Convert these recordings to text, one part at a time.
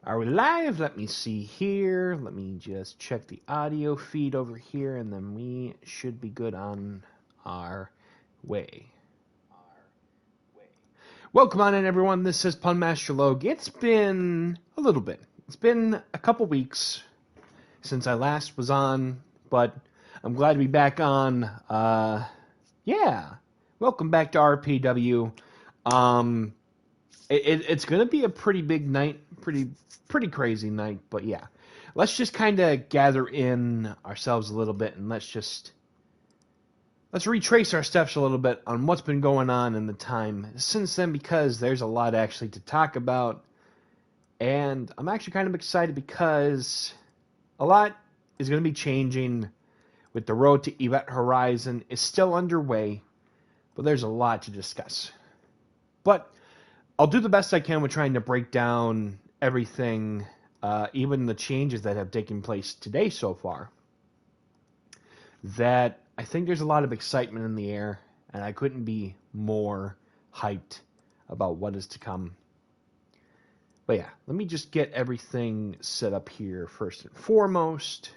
Are we live? Let me see here. Let me just check the audio feed over here, and then we should be good on our way. Welcome on in, everyone. This is Pun Master Logue. It's been a little bit. It's been a couple weeks since I last was on, but I'm glad to be back on. Welcome back to RPW. It's going to be a pretty big night, pretty crazy night, but yeah. Let's just kind of gather in ourselves a little bit, and let's retrace our steps a little bit on what's been going on in the time since then, because there's a lot actually to talk about, and I'm actually kind of excited because a lot is going to be changing with the road to Event Horizon. Is still underway, but there's a lot to discuss. But I'll do the best I can with trying to break down everything, even the changes that have taken place today so far. That I think there's a lot of excitement in the air, and I couldn't be more hyped about what is to come. But yeah, let me just get everything set up here first and foremost.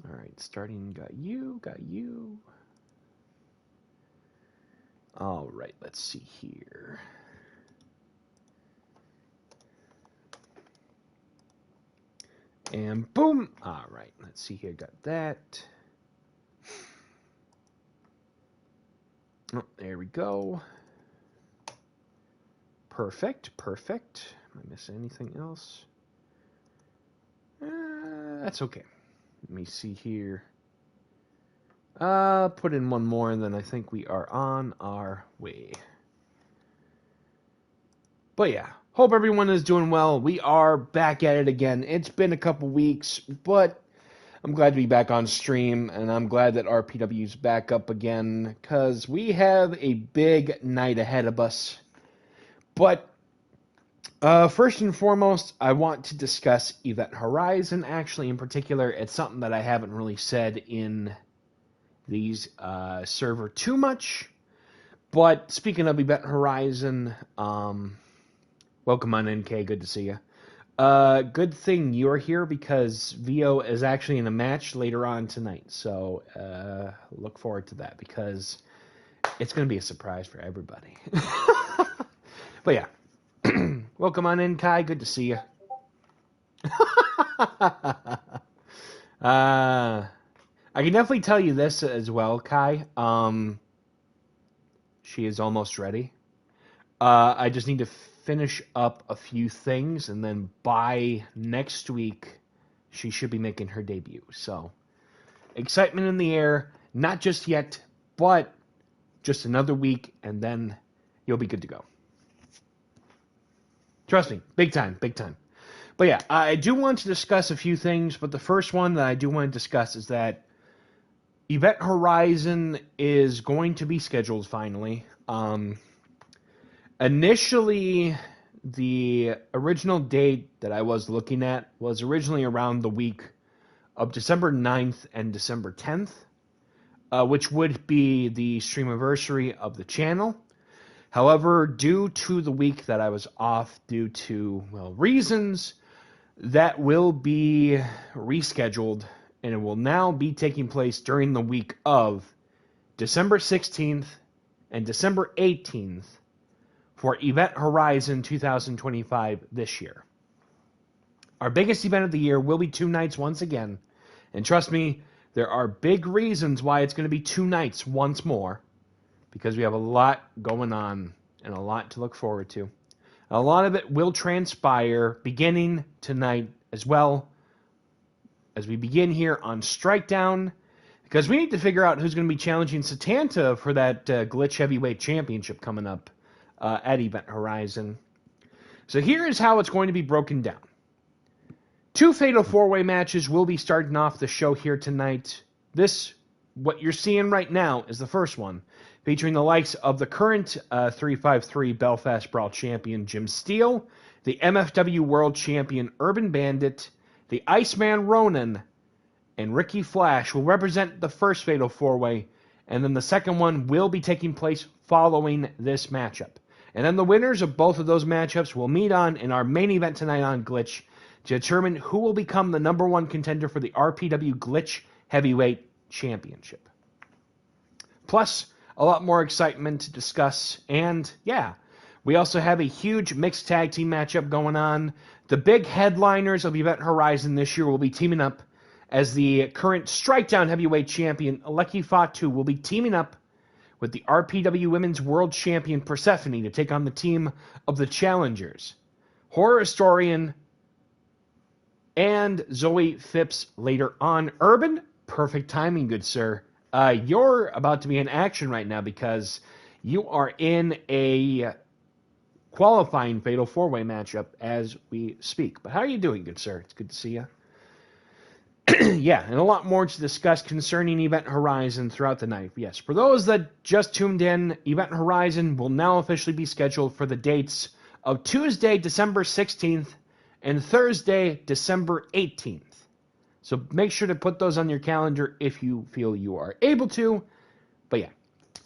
All right, starting, got you. All right, let's see here. And boom. All right, let's see here. Got that. Oh, there we go. Perfect. Am I missing anything else? That's okay. Let me see here. Put in one more, and then I think we are on our way. But yeah, hope everyone is doing well. We are back at it again. It's been a couple weeks, but I'm glad to be back on stream, and I'm glad that RPW's back up again, because we have a big night ahead of us. But first and foremost, I want to discuss Event Horizon. Actually, in particular, it's something that I haven't really said in these server too much. But speaking of Event Horizon, welcome on in, Kay. Good to see you. Good thing you're here, because VO is actually in a match later on tonight. So look forward to that, because it's going to be a surprise for everybody. But yeah, welcome on in, Kai. Good to see you. I can definitely tell you this as well, Kai. She is almost ready. I just need to finish up a few things, and then by next week, she should be making her debut. So, excitement in the air. Not just yet, but just another week, and then you'll be good to go. Trust me, big time. But yeah, I do want to discuss a few things, but the first one that I do want to discuss is that Event Horizon is going to be scheduled finally. Initially, the original date that I was looking at was originally around the week of December 9th and December 10th, which would be the streamiversary of the channel. However, due to the week that I was off due to, reasons, that will be rescheduled, and it will now be taking place during the week of December 16th and December 18th for Event Horizon 2025 this year. Our biggest event of the year will be 2 nights once again, and trust me, there are big reasons why it's going to be 2 nights once more, because we have a lot going on and a lot to look forward to. A lot of it will transpire beginning tonight as well, as we begin here on Strikedown, because we need to figure out who's going to be challenging Setanta for that Glitch Heavyweight Championship coming up at Event Horizon. So here is how it's going to be broken down. 2 Fatal 4-Way matches will be starting off the show here tonight. This, what you're seeing right now, is the first one, featuring the likes of the current 353 Belfast Brawl champion Jim Steele, the MFW World Champion Urban Bandit, the Iceman Ronan, and Ricky Flash will represent the first Fatal 4-Way, and then the second one will be taking place following this matchup. And then the winners of both of those matchups will meet on in our main event tonight on Glitch to determine who will become the #1 contender for the RPW Glitch Heavyweight Championship. Plus, a lot more excitement to discuss. And, yeah, we also have a huge mixed tag team matchup going on. The big headliners of Event Horizon this year will be teaming up, as the current Strikedown Heavyweight Champion, Aleki Fatu, will be teaming up with the RPW Women's World Champion, Persephone, to take on the team of the Challengers, Horror Historian, and Zoe Phipps later on. Urban, perfect timing, good sir. You're about to be in action right now because you are in a qualifying Fatal 4-Way matchup as we speak. But how are you doing, good sir? It's good to see you. Yeah, and a lot more to discuss concerning Event Horizon throughout the night. Yes, for those that just tuned in, Event Horizon will now officially be scheduled for the dates of Tuesday, December 16th, and Thursday, December 18th. So make sure to put those on your calendar if you feel you are able to. But yeah,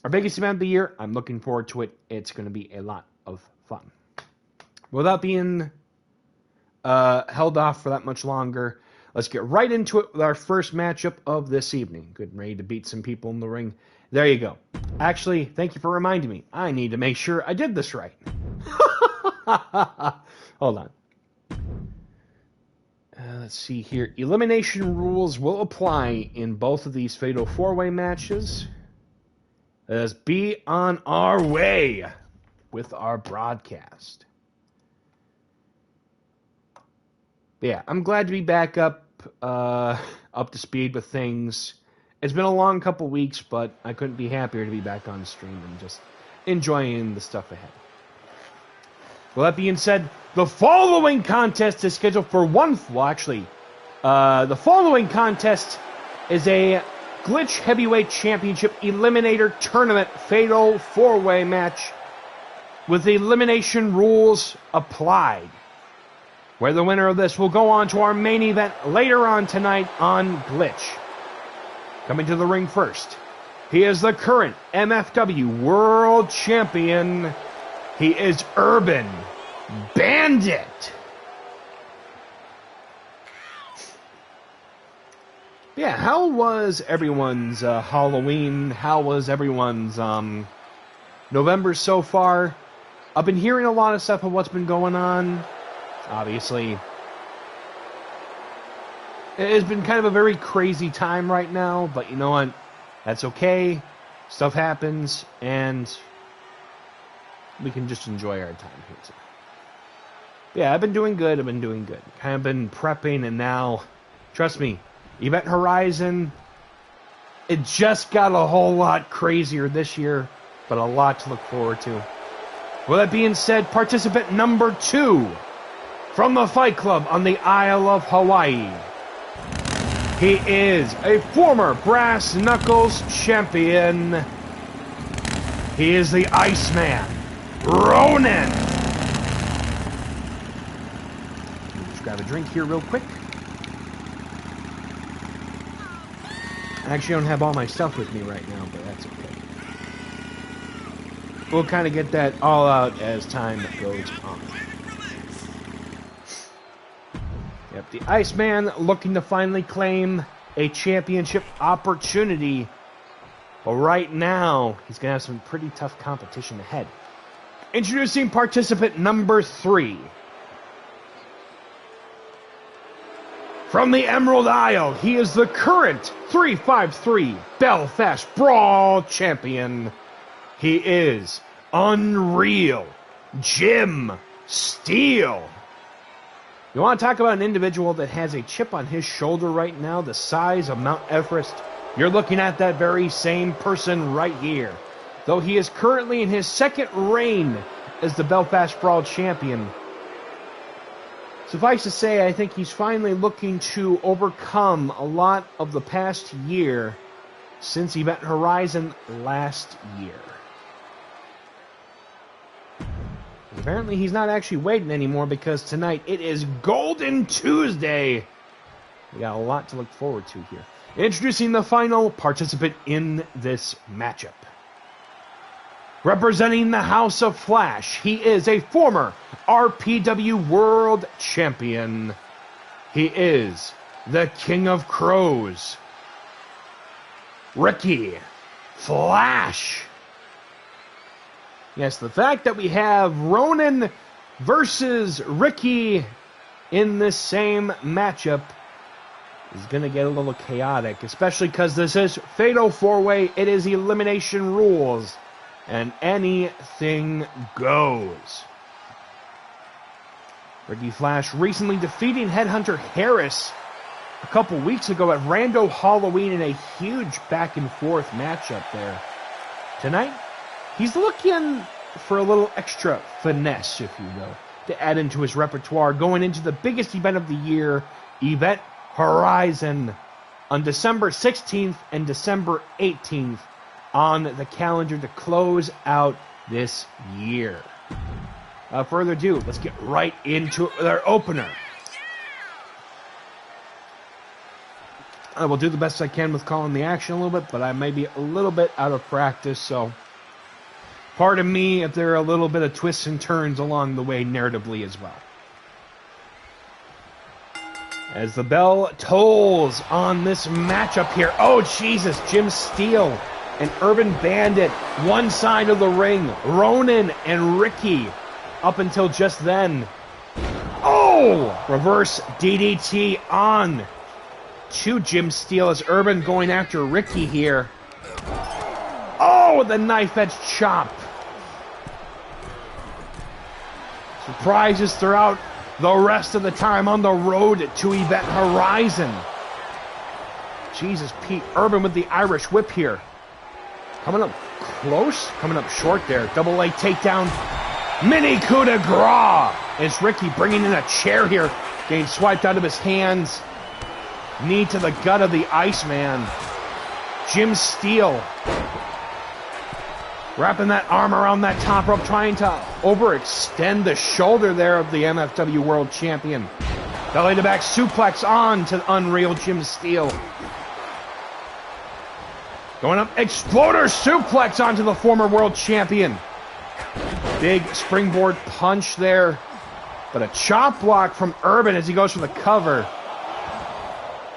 our biggest event of the year, I'm looking forward to it. It's going to be a lot of fun. Without being held off for that much longer, let's get right into it with our first matchup of this evening. Good and ready to beat some people in the ring. There you go. Actually, thank you for reminding me. I need to make sure I did this right. Hold on. Let's see here. Elimination rules will apply in both of these Fatal 4-Way matches. Let's be on our way with our broadcast. But yeah, I'm glad to be back up to speed with things. It's been a long couple weeks, but I couldn't be happier to be back on stream and just enjoying the stuff ahead. Well, that being said, the following contest is scheduled for the following contest is a Glitch Heavyweight Championship Eliminator Tournament Fatal 4-Way match with elimination rules applied, where the winner of this will go on to our main event later on tonight on Glitch. Coming to the ring first, he is the current MFW World Champion. He is Urban Bandit. Yeah, how was everyone's Halloween? How was everyone's November so far? I've been hearing a lot of stuff of what's been going on. Obviously, it's been kind of a very crazy time right now, but you know what? That's okay. Stuff happens, and we can just enjoy our time here today. Yeah, I've been doing good. Kind of been prepping, and now, trust me, Event Horizon, it just got a whole lot crazier this year, but a lot to look forward to. With that being said, participant number 2 from the Fight Club on the Isle of Hawaii. He is a former Brass Knuckles champion. He is the Iceman, Ronan. Let's grab a drink here real quick. I actually don't have all my stuff with me right now, but that's okay. We'll kind of get that all out as time goes on. Yep, the Iceman looking to finally claim a championship opportunity. But right now, he's going to have some pretty tough competition ahead. Introducing participant number 3. From the Emerald Isle, he is the current 353 Belfast Brawl champion. He is Unreal Jim Steele. You want to talk about an individual that has a chip on his shoulder right now the size of Mount Everest? You're looking at that very same person right here. Though he is currently in his second reign as the Belfast Brawl champion, suffice to say, I think he's finally looking to overcome a lot of the past year since Event Horizon last year. Apparently he's not actually waiting anymore because tonight it is Golden Tuesday. We got a lot to look forward to here. Introducing the final participant in this matchup. representing the House of Flash, he is a former RPW World Champion. He is the King of Crows, Ricky Flash. Yes, the fact that we have Ronan versus Ricky in this same matchup is going to get a little chaotic, especially because this is Fatal 4-Way. It is elimination rules, and anything goes. Ricky Flash recently defeating Headhunter Harris a couple weeks ago at Rando Halloween in a huge back-and-forth matchup there. Tonight, he's looking for a little extra finesse, if you will, to add into his repertoire going into the biggest event of the year, Event Horizon, on December 16th and December 18th on the calendar to close out this year. Without further ado, let's get right into their opener. I will do the best I can with calling the action a little bit, but I may be a little bit out of practice, so pardon me if there are a little bit of twists and turns along the way narratively as well. As the bell tolls on this matchup here. Oh, Jesus, Jim Steele and Urban Bandit, one side of the ring. Ronan and Ricky up until just then. Oh! Reverse DDT on to Jim Steele as Urban going after Ricky here. Oh, the knife edge chop. Surprises throughout the rest of the time on the road to Event Horizon. Jesus, Pete. Urban with the Irish whip here. Coming up close, coming up short there. Double leg takedown. Mini coup de grace. As Ricky bringing in a chair here. Getting swiped out of his hands. Knee to the gut of the Iceman. Jim Steele wrapping that arm around that top rope, trying to overextend the shoulder there of the MFW World Champion. Belly to back suplex on to Unreal Jim Steele. Going up, exploder suplex onto the former World Champion. Big springboard punch there, but a chop block from Urban as he goes for the cover.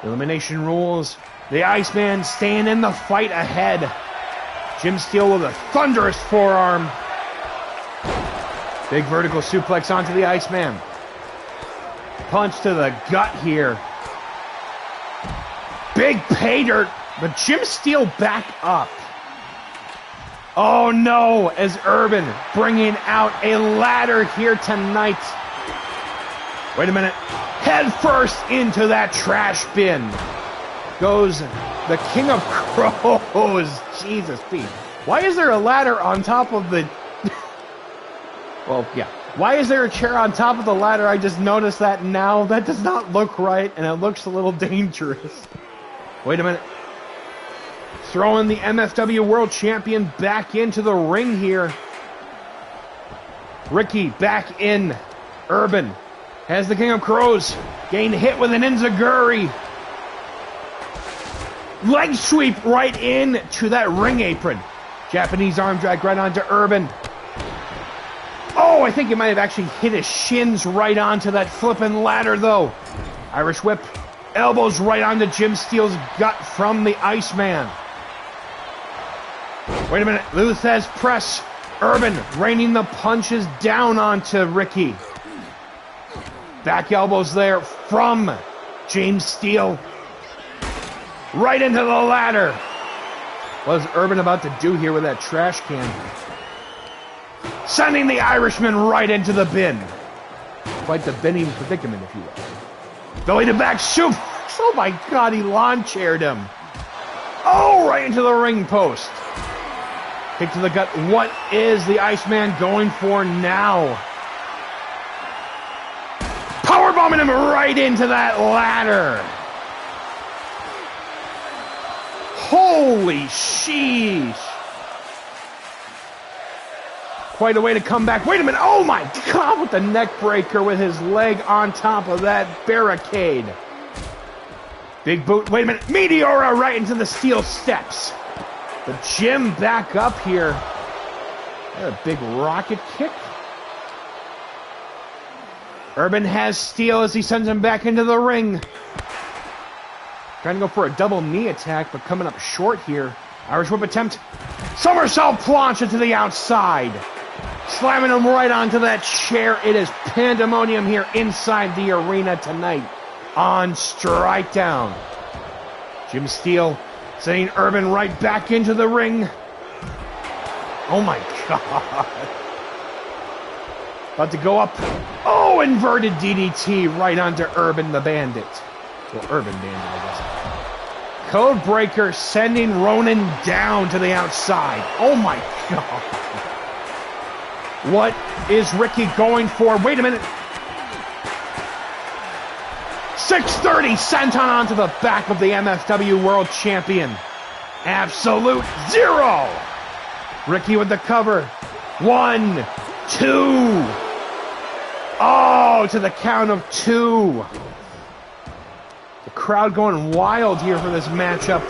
Elimination rules. The Iceman staying in the fight ahead. Jim Steele with a thunderous forearm. Big vertical suplex onto the Iceman. Punch to the gut here. Big pay dirt, but Jim Steele back up. Oh no, as Urban bringing out a ladder here tonight. Wait a minute. Head first into that trash bin goes the King of Crows. Jesus, Pete. Why is there a ladder on top of the... Well, yeah. Why is there a chair on top of the ladder? I just noticed that now. That does not look right, and it looks a little dangerous. Wait a minute. Throwing the MFW World Champion back into the ring here. Ricky back in. Urban has the King of Crows getting hit with an enziguri. Leg sweep right in to that ring apron. Japanese arm drag right onto Urban. Oh, I think he might have actually hit his shins right onto that flipping ladder, though. Irish whip. Elbows right onto Jim Steele's gut from the Iceman. Wait a minute. Luthez press. Urban raining the punches down onto Ricky. Back elbows there from James Steele. Right into the ladder. What is Urban about to do here with that trash can? Sending the Irishman right into the bin. Quite the binning predicament, if you will. Belly to back shoot. Oh my God, he lawn chaired him. Oh, right into the ring post. Kick to the gut. What is the Iceman going for now? Powerbombing him right into that ladder. Holy sheesh. Quite a way to come back. Wait a minute. Oh my God, with the neck breaker with his leg on top of that barricade. Big boot. Wait a minute. Meteora right into the steel steps. But Jim back up here. A big rocket kick. Urban has Steele as he sends him back into the ring. Trying to go for a double knee attack, but coming up short here. Irish whip attempt. Somersault plancha to the outside. Slamming him right onto that chair. It is pandemonium here inside the arena tonight on Strike Down. Jim Steele sending Urban right back into the ring. Oh my God. About to go up. Oh, inverted DDT right onto Urban the Bandit. Well, Urban Bandit, I guess. Codebreaker sending Ronan down to the outside. Oh my God. What is Ricky going for? Wait a minute. 630 senton onto the back of the MFW World Champion. Absolute zero. Ricky with the cover. 1, 2. Oh, to the count of 2. The crowd going wild here for this matchup.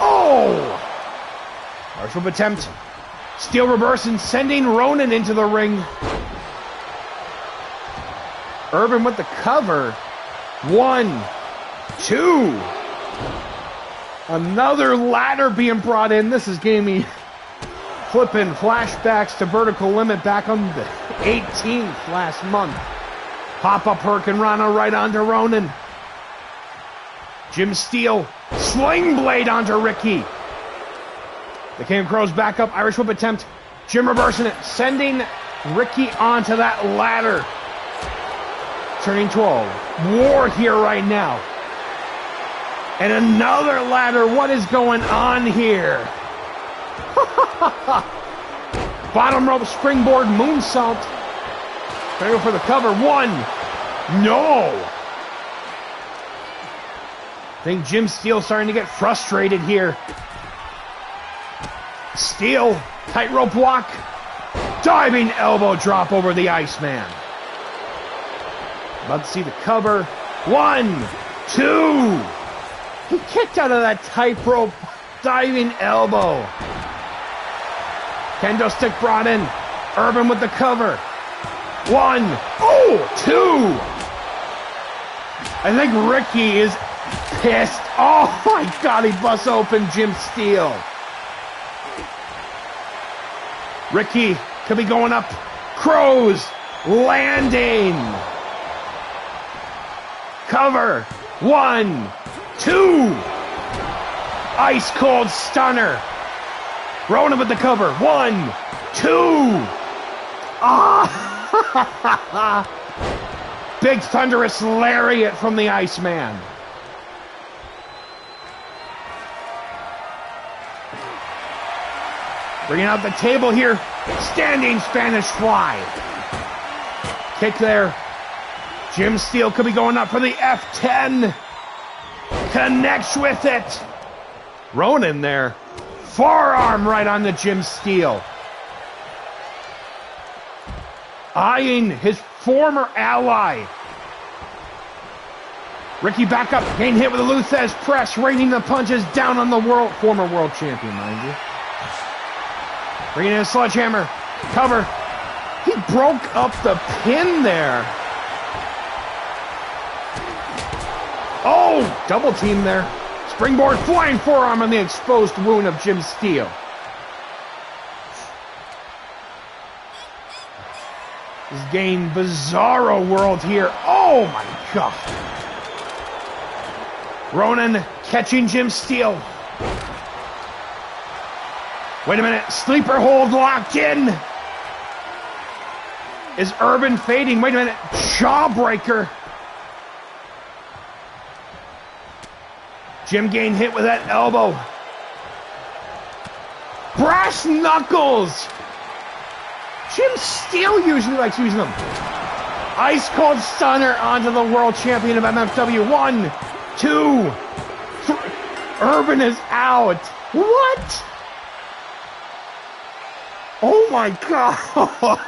Oh! Irish whip attempt. Steel reverse and sending Ronan into the ring. Urban with the cover. 1, 2. Another ladder being brought in. This is giving me flipping flashbacks to Vertical Limit back on the 18th last month. Pop-up Hurricane Rana right onto Ronan. Jim Steele, sling blade onto Ricky. The King of Crows back up, Irish whip attempt. Jim reversing it, sending Ricky onto that ladder. Turning 12. War here right now. And another ladder. What is going on here? Bottom rope springboard moonsault. Trying to go for the cover. 1. No. I think Jim Steele starting to get frustrated here. Steele, tightrope block. Diving elbow drop over the Iceman. About to see the cover. 1, 2. He kicked out of that tightrope diving elbow. Kendo stick brought in. Urban with the cover. 1, 2. I think Ricky is pissed. Oh my God, he busts open Jim Steele. Ricky could be going up. Crows landing. Cover. 1, 2. Ice cold stunner. Ronan with the cover. 1, 2. Ah! Big thunderous lariat from the Iceman. Bringing out the table here. Standing Spanish fly. Kick there. Jim Steele could be going up for the F10. Connects with it. Ronan there. Forearm right on the Jim Steele. Eyeing his former ally. Ricky back up. Getting hit with a Luthez press. Raining the punches down on the former world champion, mind you. Bringing in a sledgehammer. Cover. He broke up the pin there. Oh, double team there. Springboard flying forearm on the exposed wound of Jim Steele. This is getting bizarro world here. Oh my God. Ronan catching Jim Steele. Wait a minute. Sleeper hold locked in. Is Urban fading? Wait a minute. Jawbreaker. Jim getting hit with that elbow. Brass knuckles. Jim Steele usually likes using them. Ice cold stunner onto the world champion of MFW. 1, 2, 3. Urban is out. What? Oh my God.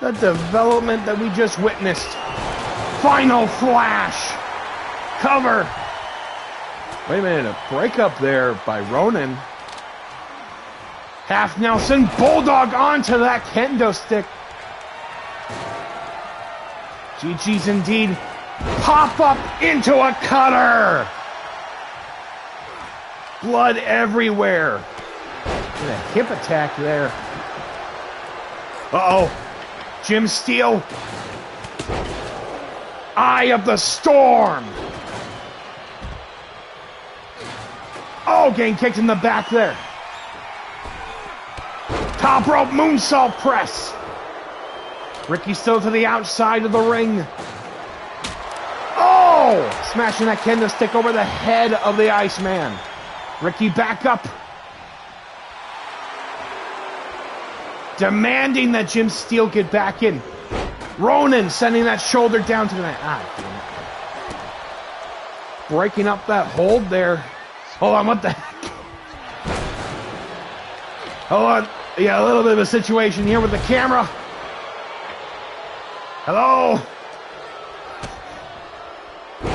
The development that we just witnessed. Final flash. Cover. Wait a minute, a breakup there by Ronan. Half Nelson, Bulldog onto that kendo stick. GG's indeed. Pop up into a cutter. Blood everywhere. And a hip attack there. Uh-oh. Jim Steele. Eye of the Storm. Oh, getting kicked in the back there. Top rope moonsault press. Ricky still to the outside of the ring. Oh! Smashing that kendo stick over the head of the Iceman. Ricky back up. Demanding that Jim Steele get back in. Ronan sending that shoulder down to the mat. Breaking up that hold there. Hold on, what the heck? Hold on. Yeah, a little bit of a situation here with the camera. Hello?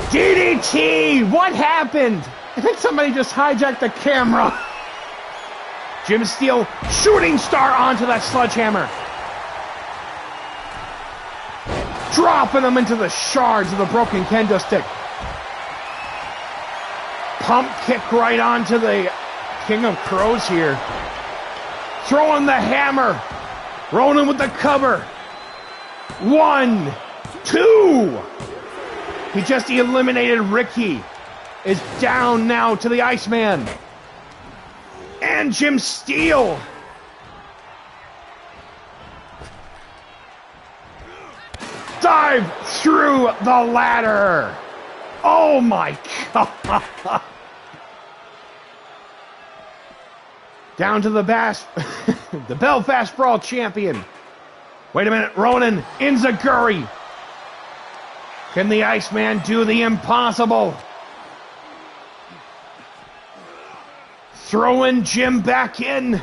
DDT! What happened? I think somebody just hijacked the camera. Jim Steele, shooting star onto that sledgehammer. Dropping him into the shards of the broken kendo stick. Pump kick right onto the King of Crows here. Throwing the hammer. Ronan with the cover. 1, 2. He just eliminated Ricky. Is down now to the Iceman. And Jim Steele. Dive through the ladder. Oh my God. Down to the the Belfast Brawl champion. Wait a minute, Ronan Inzaguri. Can the Iceman do the impossible? Throwing Jim back in.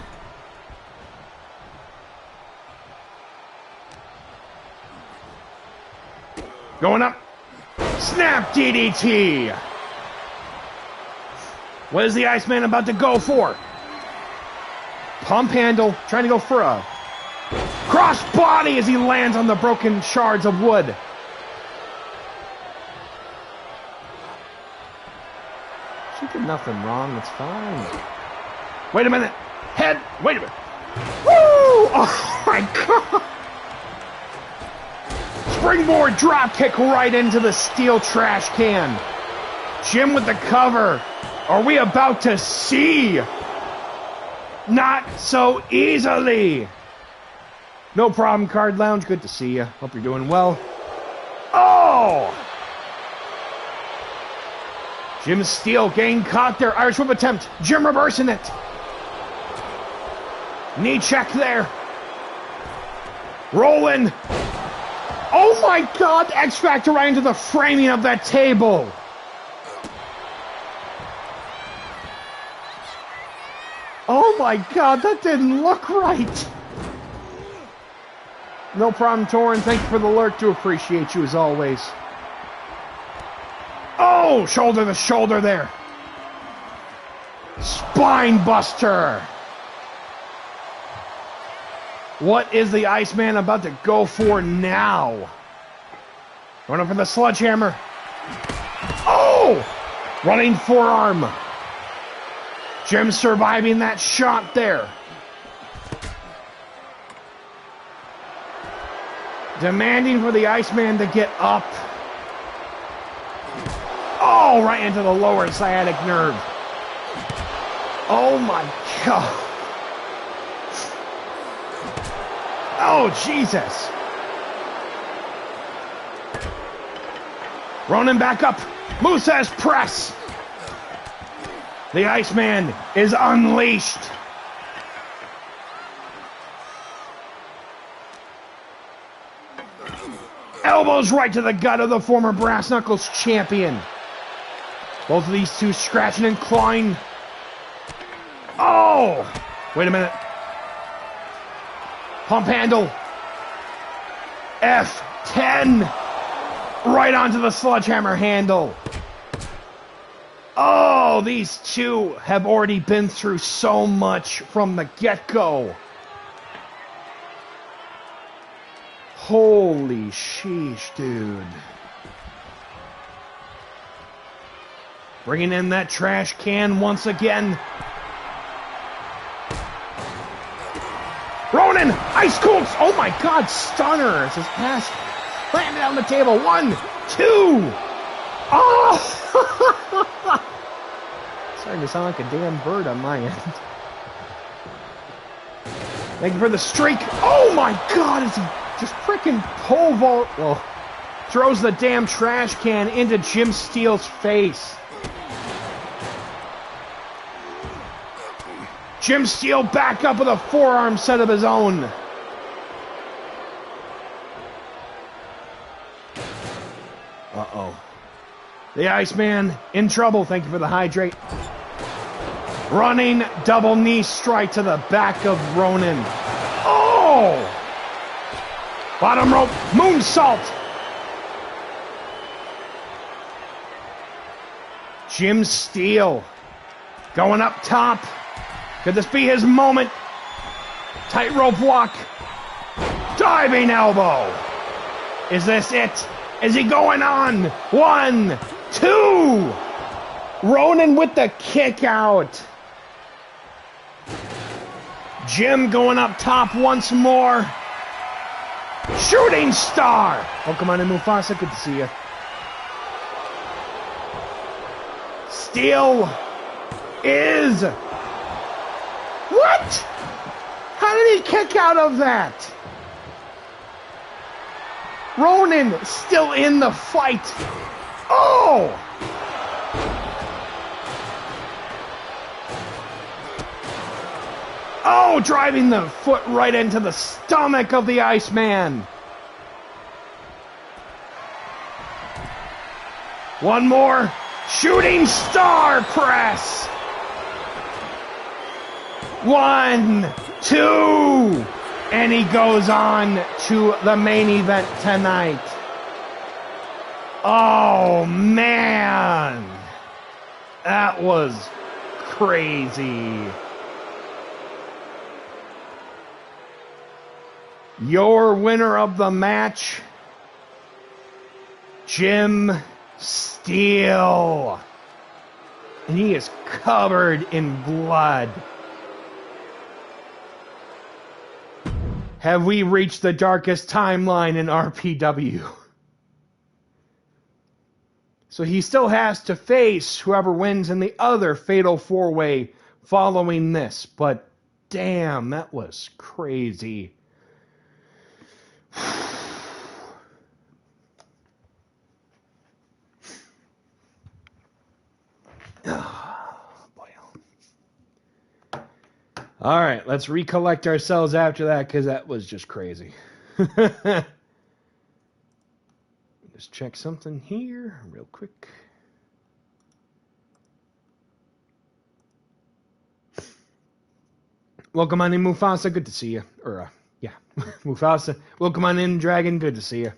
Going up. Snap DDT. What is the Iceman about to go for? Pump handle, trying to go for a cross body as he lands on the broken shards of wood. She did nothing wrong, it's fine. Wait a minute. Head, wait a minute. Woo! Oh my God. Springboard drop kick right into the steel trash can. Jim with the cover. Are we about to see? Not so easily. No problem, Card Lounge. Good to see you. Hope you're doing well. Oh! Jim Steele getting caught there. Irish whip attempt. Jim reversing it. Knee check there. Rolling. Oh my God! X Factor right into the framing of that table. Oh my God, that didn't look right. No problem, Torin. Thank you for the alert. Do appreciate you as always. Oh, shoulder to shoulder there. Spine buster. What is the Iceman about to go for now? Going up for the sledgehammer. Oh! Running forearm. Jim surviving that shot there. Demanding for the Iceman to get up. Oh, right into the lower sciatic nerve. Oh my God. Oh, Jesus. Ronan back up. Musa's press. The Iceman is unleashed. Elbows right to the gut of the former Brass Knuckles champion. Both of these two scratching and clawing. Oh! Wait a minute. Pump handle. F10. Right onto the sledgehammer handle. Oh, these two have already been through so much from the get-go. Holy sheesh, dude. Bringing in that trash can once again. Ronan, ice cold. Oh my God, stunner. As his ass landed on the table. 1, 2. Oh! Starting to sound like a damn bird on my end. Thank you for the streak. Oh my God, is he just freaking pole vault? Well, throws the damn trash can into Jim Steele's face. Jim Steele back up with a forearm set of his own. Uh-oh. The Iceman in trouble. Thank you for the hydrate. Running double knee strike to the back of Ronan. Oh! Bottom rope moonsault. Jim Steele going up top. Could this be his moment? Tightrope walk. Diving elbow. Is this it? Is he going on? 1, 2. Ronan with the kick out. Jim going up top once more. Shooting star. Welcome on in, Mufasa. Good to see you. Steele is... What? How did he kick out of that? Ronan still in the fight. Oh! Oh, driving the foot right into the stomach of the Iceman. One more. Shooting star press. 1, 2. And he goes on to the main event tonight. Oh, man. That was crazy. Your winner of the match, Jim Steele. And he is covered in blood. Have we reached the darkest timeline in RPW? So he still has to face whoever wins in the other Fatal 4-Way following this. But damn, that was crazy. All right, let's recollect ourselves after that, because that was just crazy. Just check something here real quick. Welcome on in, Mufasa. Good to see you. Yeah, Mufasa. Welcome on in, Dragon. Good to see you.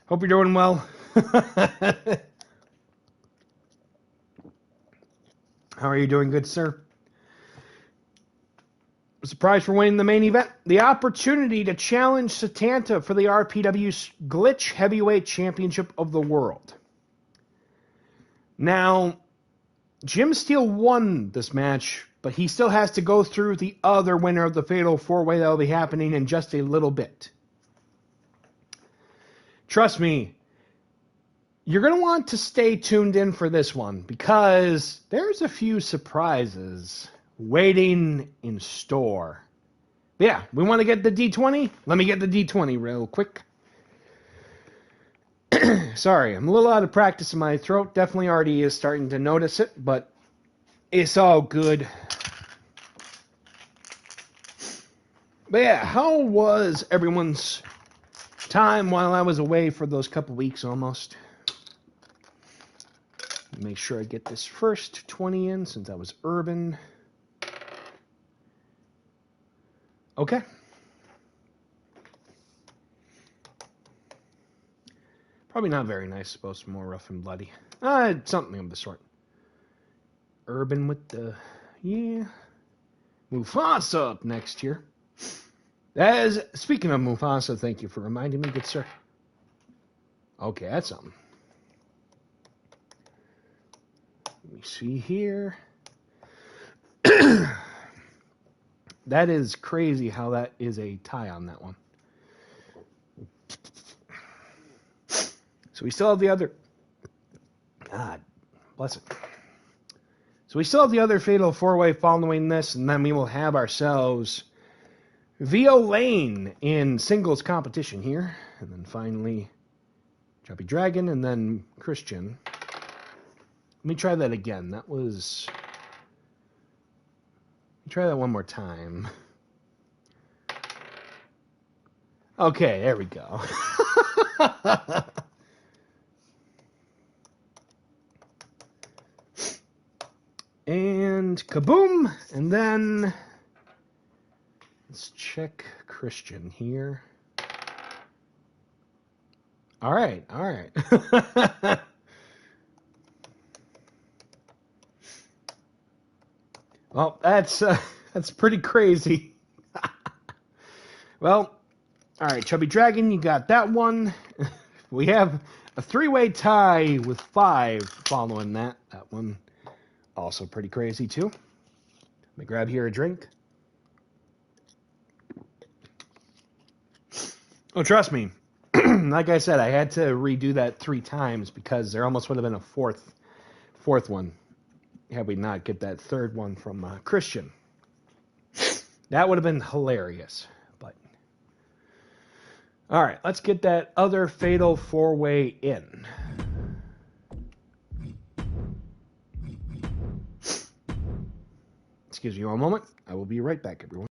Hope you're doing well. How are you doing, good sir? Surprise for winning the main event. The opportunity to challenge Setanta for the RPW Glitch Heavyweight Championship of the World. Now, Jim Steele won this match, but he still has to go through the other winner of the Fatal 4-Way that will be happening in just a little bit. Trust me, you're going to want to stay tuned in for this one, because there's a few surprises waiting in store. Yeah, we want to get the D20? Let me get the D20 real quick. Sorry, I'm a little out of practice in my throat. Definitely already is starting to notice it, but it's all good. But yeah, how was everyone's time while I was away for those couple weeks almost? Make sure I get this first 20 in since I was urban. Okay. Probably not very nice, supposed to be more rough and bloody. Something of the sort. Urban with the, yeah. Mufasa up next here. As, speaking of Mufasa, thank you for reminding me, good sir. Okay, that's something. Let me see here. That is crazy how that is a tie on that one. So we still have the other... God, bless it. So we still have the other Fatal 4-Way following this, and then we will have ourselves Vio Lane in singles competition here. And then finally, Chubby Dragon, and then Christian. Let me try that again. That was... Try that one more time. Okay, there we go. And kaboom! And then let's check Christian here. All right, all right. Well, that's pretty crazy. Well, all right, Chubby Dragon, you got that one. We have a 3-way tie with 5 following that. That one also pretty crazy too. Let me grab here a drink. Oh, trust me. Like I said, I had to redo that 3 times because there almost would have been a fourth one had we not get that 3rd one from Christian. That would have been hilarious. But all right, let's get that other Fatal 4-Way in. Excuse me one moment. I will be right back, everyone.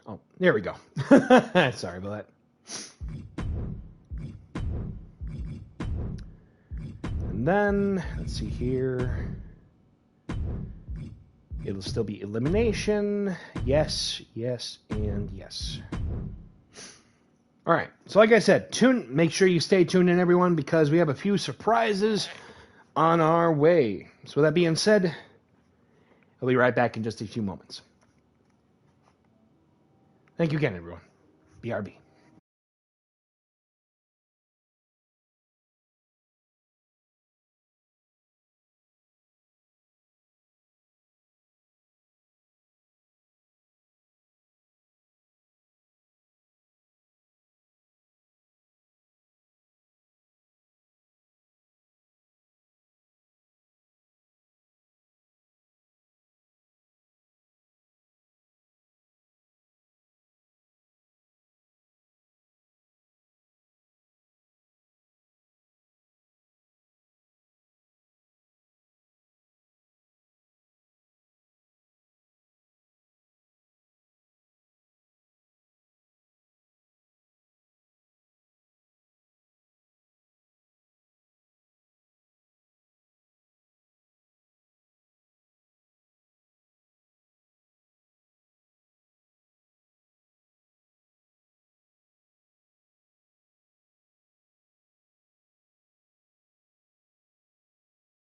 Oh, there we go. Sorry about that. And then, let's see here. It'll still be elimination. Yes, yes, and yes. All right. So like I said, make sure you stay tuned in, everyone, because we have a few surprises on our way. So with that being said, I'll be right back in just a few moments. Thank you again, everyone. BRB.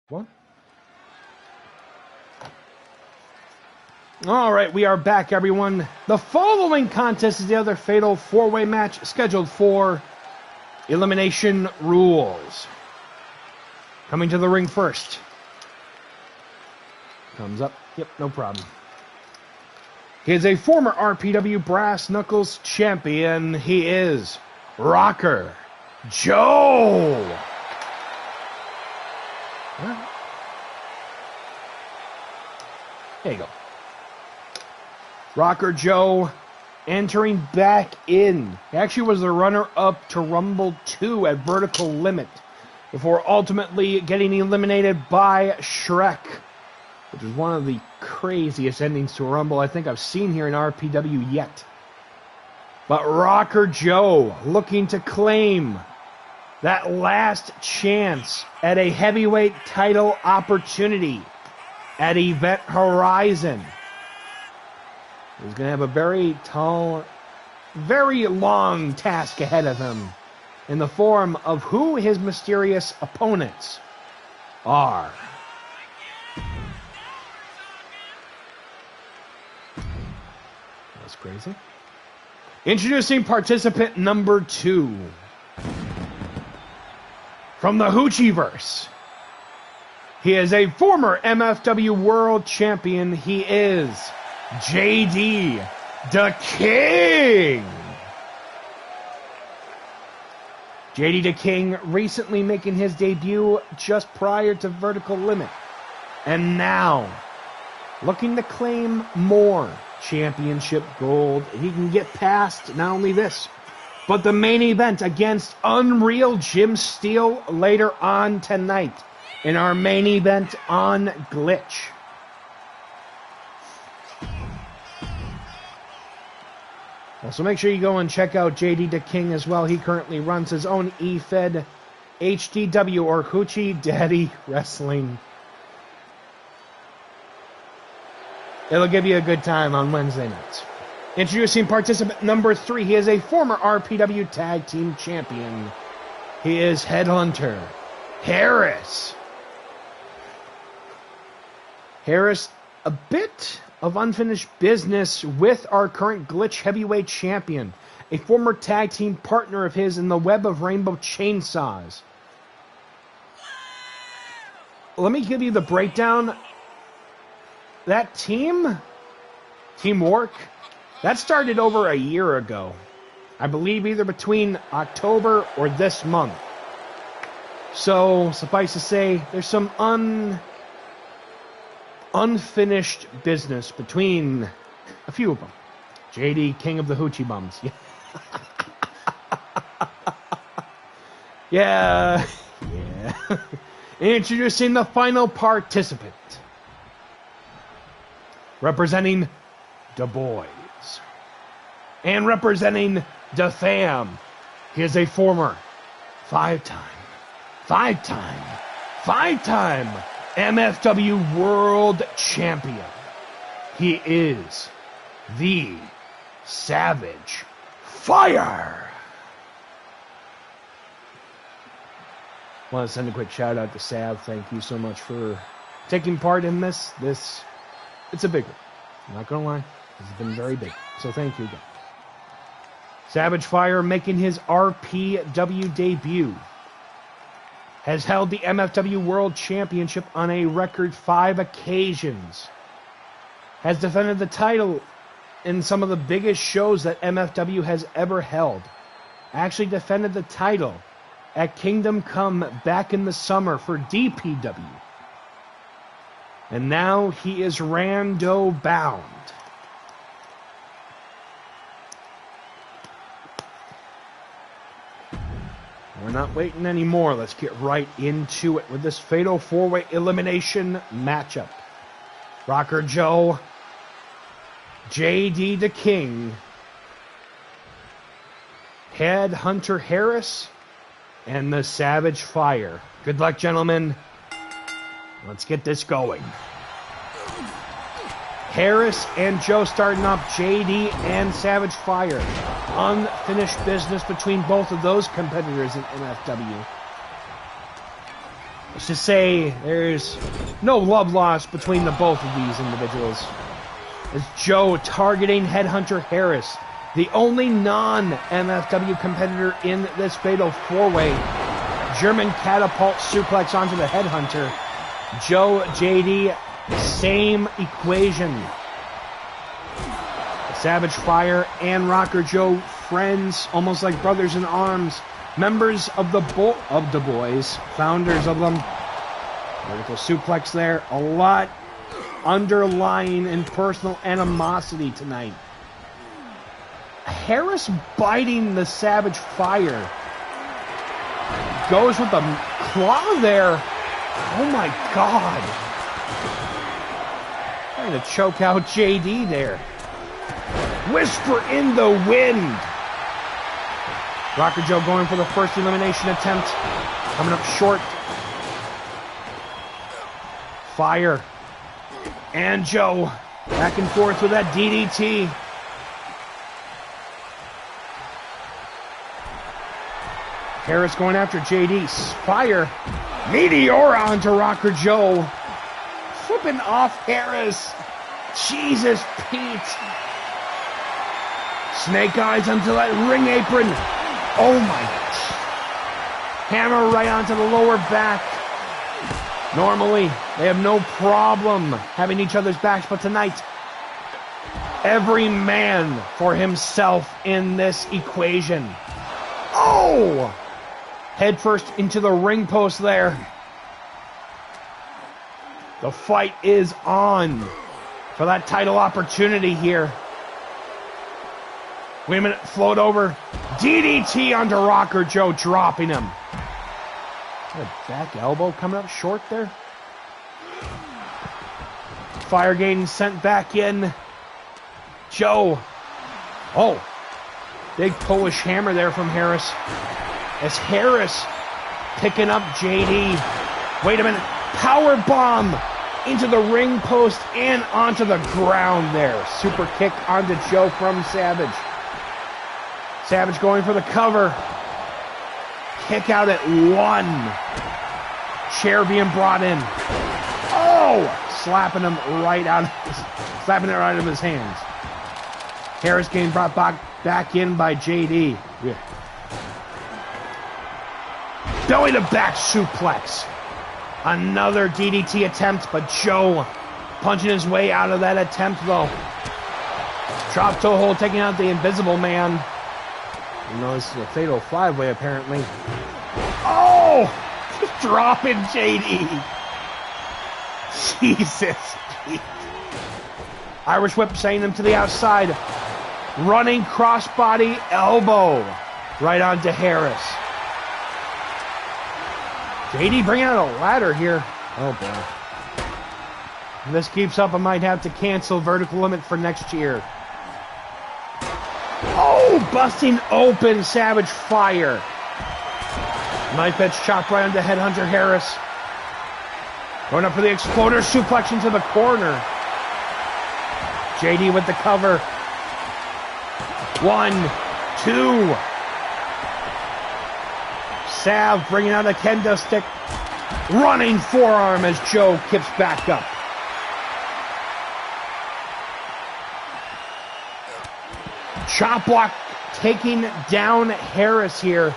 What? All right, we are back, everyone. The following contest is the other Fatal 4-Way match scheduled for elimination rules. Coming to the ring first. Thumbs up. Yep, no problem. He is a former RPW Brass Knuckles champion. He is Rocker Joe. Huh? There you go. Rocker Joe entering back in. He actually was the runner-up to Rumble 2 at Vertical Limit before ultimately getting eliminated by Shrek, which is one of the craziest endings to a Rumble I think I've seen here in RPW yet. But Rocker Joe looking to claim that last chance at a heavyweight title opportunity at Event Horizon. He's going to have a very tall, very long task ahead of him in the form of who his mysterious opponents are. That's crazy. Introducing participant number 2. From the Hoochieverse. He is a former MFW World Champion. He is JD the King. JD the King recently making his debut just prior to Vertical Limit. And now, looking to claim more championship gold. He can get past not only this, but the main event against Unreal Jim Steele later on tonight in our main event on Glitch. Also, make sure you go and check out JD the King as well. He currently runs his own eFed HDW or Hoochie Daddy Wrestling. It'll give you a good time on Wednesday nights. Introducing participant number 3. He is a former RPW Tag Team Champion. He is Headhunter Harris. Harris, a bit of unfinished business with our current Glitch Heavyweight Champion, a former tag team partner of his in the Web of Rainbow Chainsaws. Let me give you the breakdown. That teamwork, that started over a year ago. I believe either between October or this month. So, suffice to say, there's some unfinished business between a few of them. JD, King of the Hoochie Bums. Yeah. Introducing the final participant. Representing the boys. And representing the fam. He is a former five-time MFW World Champion. He is the Savage Fire. I want to send a quick shout out to Sav. Thank you so much for taking part in this. It's a big one. I'm not going to lie. It's been very big. So thank you again. Savage Fire making his RPW debut. Has held the MFW World Championship on a record 5 occasions. Has defended the title in some of the biggest shows that MFW has ever held. Actually defended the title at Kingdom Come back in the summer for DPW. And now he is rando bound. We're not waiting anymore. Let's get right into it with this Fatal 4-Way Elimination matchup. Rocker Joe, JD the King, Headhunter Harris, and the Savage Fire. Good luck, gentlemen. Let's get this going. Harris and Joe starting up, JD and Savage Fire. Unfinished business between both of those competitors in MFW. Let's just say there's no love lost between the both of these individuals. As Joe targeting Headhunter Harris, the only non-MFW competitor in this Fatal 4-Way. German catapult suplex onto the Headhunter. Joe, JD, same equation. Savage Fire and Rocker Joe, friends, almost like brothers in arms, members of the boys, founders of them. Vertical suplex there. A lot underlying and personal animosity tonight. Harris biting the Savage Fire. Goes with a claw there. Oh my God. Trying to choke out JD there. Whisper in the wind. Rocker Joe going for the first elimination attempt. Coming up short. Fire. And Joe back and forth with that DDT. Harris going after JD. Fire. Meteor onto Rocker Joe. Flipping off Harris. Jesus, Pete. Snake eyes onto that ring apron. Oh my. Hammer right onto the lower back. Normally, they have no problem having each other's backs, but tonight, every man for himself in this equation. Oh! Head first into the ring post there. The fight is on for that title opportunity here. Wait a minute, float over. DDT onto Rocker Joe, dropping him. A back elbow coming up short there. Fire getting sent back in. Joe. Oh. Big Polish hammer there from Harris. As Harris picking up JD. Wait a minute. Power bomb into the ring post and onto the ground there. Super kick onto Joe from Savage. Savage going for the cover. Kick out at one. Chair being brought in. Oh! Slapping him right out. Slapping it right out of his hands. Harris getting brought back in by JD. Yeah. Belly to back suplex. Another DDT attempt, but Joe punching his way out of that attempt though. Drop toe hold, taking out the Invisible Man. You know, this is a fatal five-way apparently. Oh! Just dropping JD. Jesus. Irish whip sending him to the outside. Running crossbody elbow. Right onto Harris. JD bringing out a ladder here. Oh boy. If this keeps up, I might have to cancel Vertical Limit for next year. Oh, busting open Savage Fire. Knife edge chop right onto Headhunter Harris. Going up for the Exploder suplex into the corner. JD with the cover. 1, 2. Sav bringing out a kendo stick. Running forearm as Joe kips back up. Chop block taking down Harris here.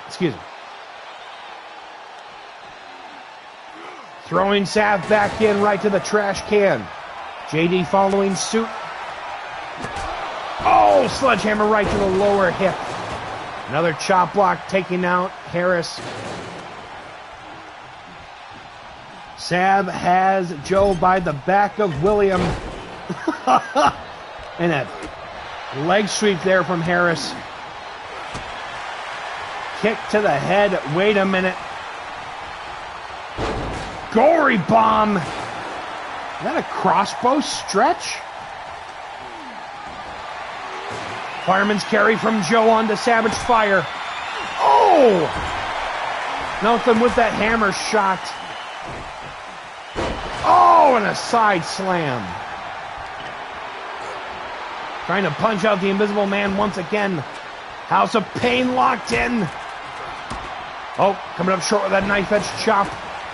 Excuse me. Throwing Sav back in right to the trash can. JD following suit. Oh, sledgehammer right to the lower hip. Another chop block taking out Harris. Sav has Joe by the back of William. And a leg sweep there from Harris. Kick to the head. Wait a minute. Gory bomb. Is that a crossbow stretch? Fireman's carry from Joe onto Savage Fire. Oh! Nothing with that hammer shot. Oh, and a side slam. Trying to punch out the Invisible Man once again. House of Pain locked in. Oh, coming up short with that knife edge chop.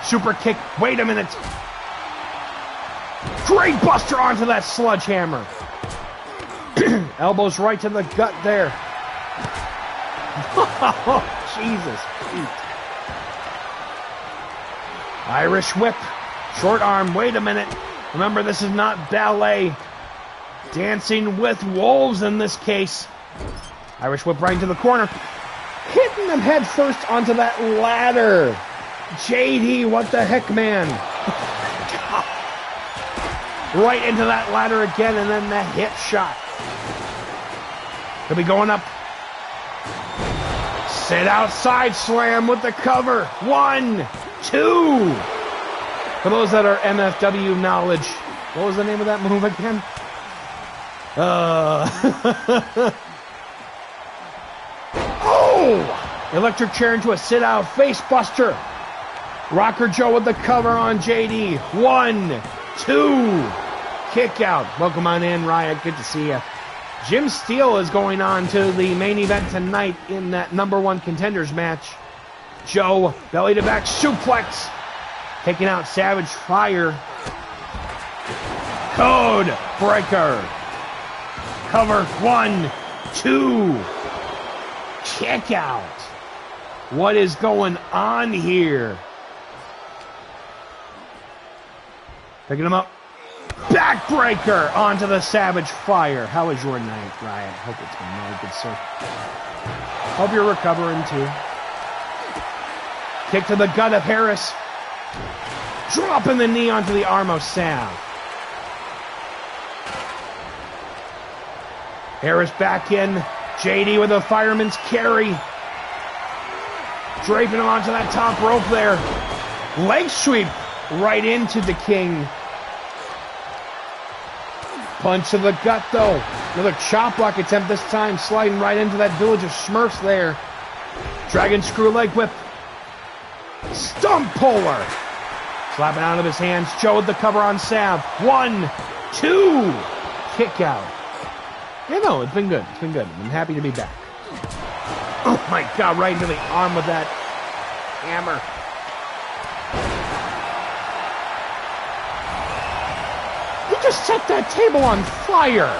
Super kick. Wait a minute. Great buster onto that sledgehammer. Elbows right to the gut there. Oh, Jesus. Irish whip. Short arm. Wait a minute. Remember, this is not ballet. Dancing with wolves in this case. Irish whip right into the corner. Hitting them head first onto that ladder. JD, what the heck, man? Right into that ladder again, and then that hip shot. He'll be going up. Sit outside slam with the cover. 1, 2. For those that are MFW knowledge, what was the name of that move again? Oh! Electric chair into a sit out face buster. Rocker Joe with the cover on JD. 1, 2. Kick out. Welcome on in, Riot. Good to see you. Jim Steele is going on to the main event tonight in that #1 contenders match. Joe, belly to back suplex. Taking out Savage Fire. Code breaker. Cover. 1, 2. Kick out. What is going on here? Picking him up. Backbreaker onto the Savage Fire. How was your night, Riot? Hope it's been well, good sir. Hope you're recovering too. Kick to the gut of Harris. Dropping the knee onto the arm of Sav. Harris back in. JD with a fireman's carry. Draping him onto that top rope there. Leg sweep right into the King. Punch to the gut, though. Another chop block attempt this time, sliding right into that Village of Smurfs there. Dragon screw leg whip. Stump puller. Slapping out of his hands. Joe with the cover on Sav. 1, 2. Kick out. Yeah, no, it's been good. It's been good. I'm happy to be back. Oh my God, right into the arm with that hammer. Just set that table on fire.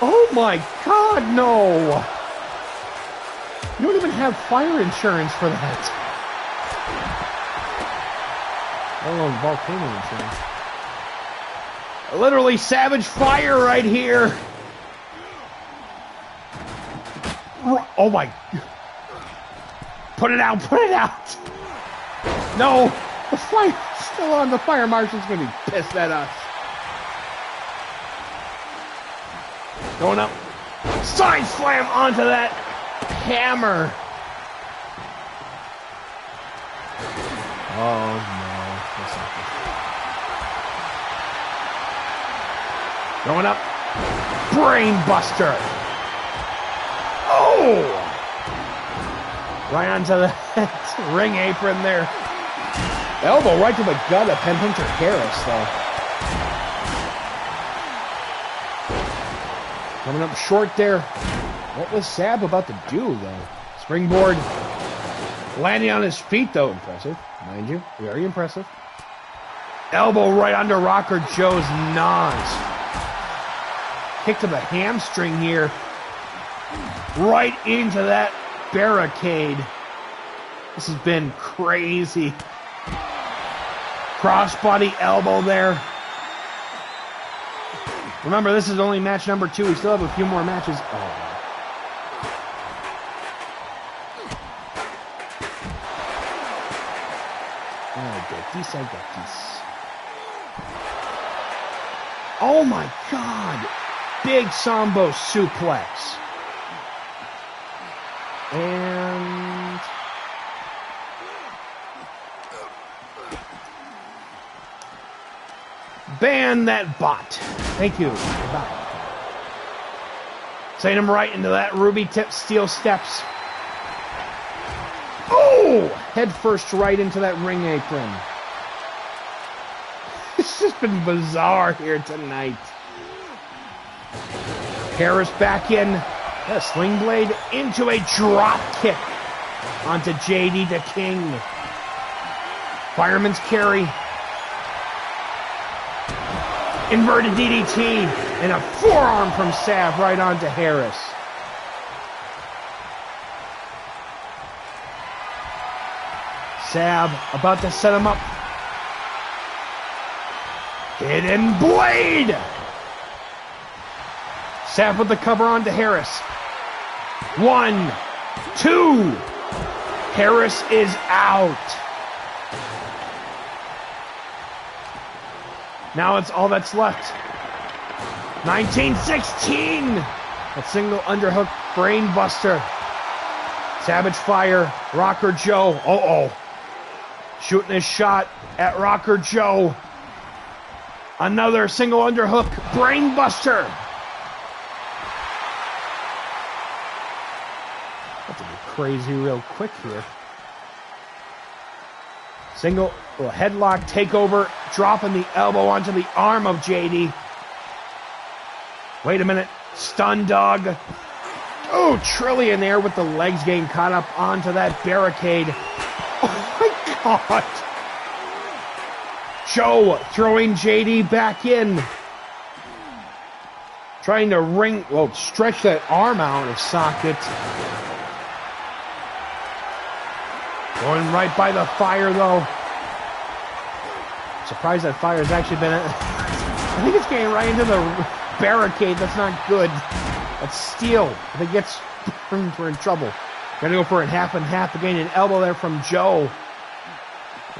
Oh my God, no. You don't even have fire insurance for that. Let alone volcano insurance. Literally Savage Fire right here. Oh my. Put it out, put it out. No, the fire. Still on. The fire marshal's gonna be pissed at us. Going up. Side slam onto that hammer. Oh no. Going up. Brain buster. Oh! Right onto the ring apron there. Elbow right to the gut of Penhunter Harris, though. Coming up short there. What was Sab about to do, though? Springboard. Landing on his feet, though. Impressive, mind you. Very impressive. Elbow right under Rocker Joe's nose. Kick to the hamstring here. Right into that barricade. This has been crazy. Crossbody elbow there. Remember, this is only match number 2. We still have a few more matches. Oh. I got this. Oh my God. Big Sambo suplex. And ban that bot. Thank you. Bye. Send him right into that ruby tip steel steps. Oh! Head first right into that ring apron. It's just been bizarre here tonight. Harris back in. A sling blade into a drop kick onto JD the King. Fireman's carry. Inverted DDT and a forearm from Sav right onto Harris. Sav about to set him up. Hidden blade. Sav with the cover onto Harris. 1, 2. Harris is out. Now it's all that's left. 1916. A single underhook brain buster. Savage fire. Rocker Joe. Uh-oh. Shooting his shot at Rocker Joe. Another single underhook brain buster. Have to be crazy real quick here. Single headlock takeover, dropping the elbow onto the arm of JD. Wait a minute, stun dog. Oh, Trillion there with the legs getting caught up onto that barricade. Oh my God. Joe throwing JD back in. Trying to stretch that arm out of socket. Going right by the fire, though. Surprised that fire's actually been... I think it's getting right into the barricade. That's not good. That's steel. If it gets burned, we're in trouble. Gonna go for it half and half. Again, an elbow there from Joe.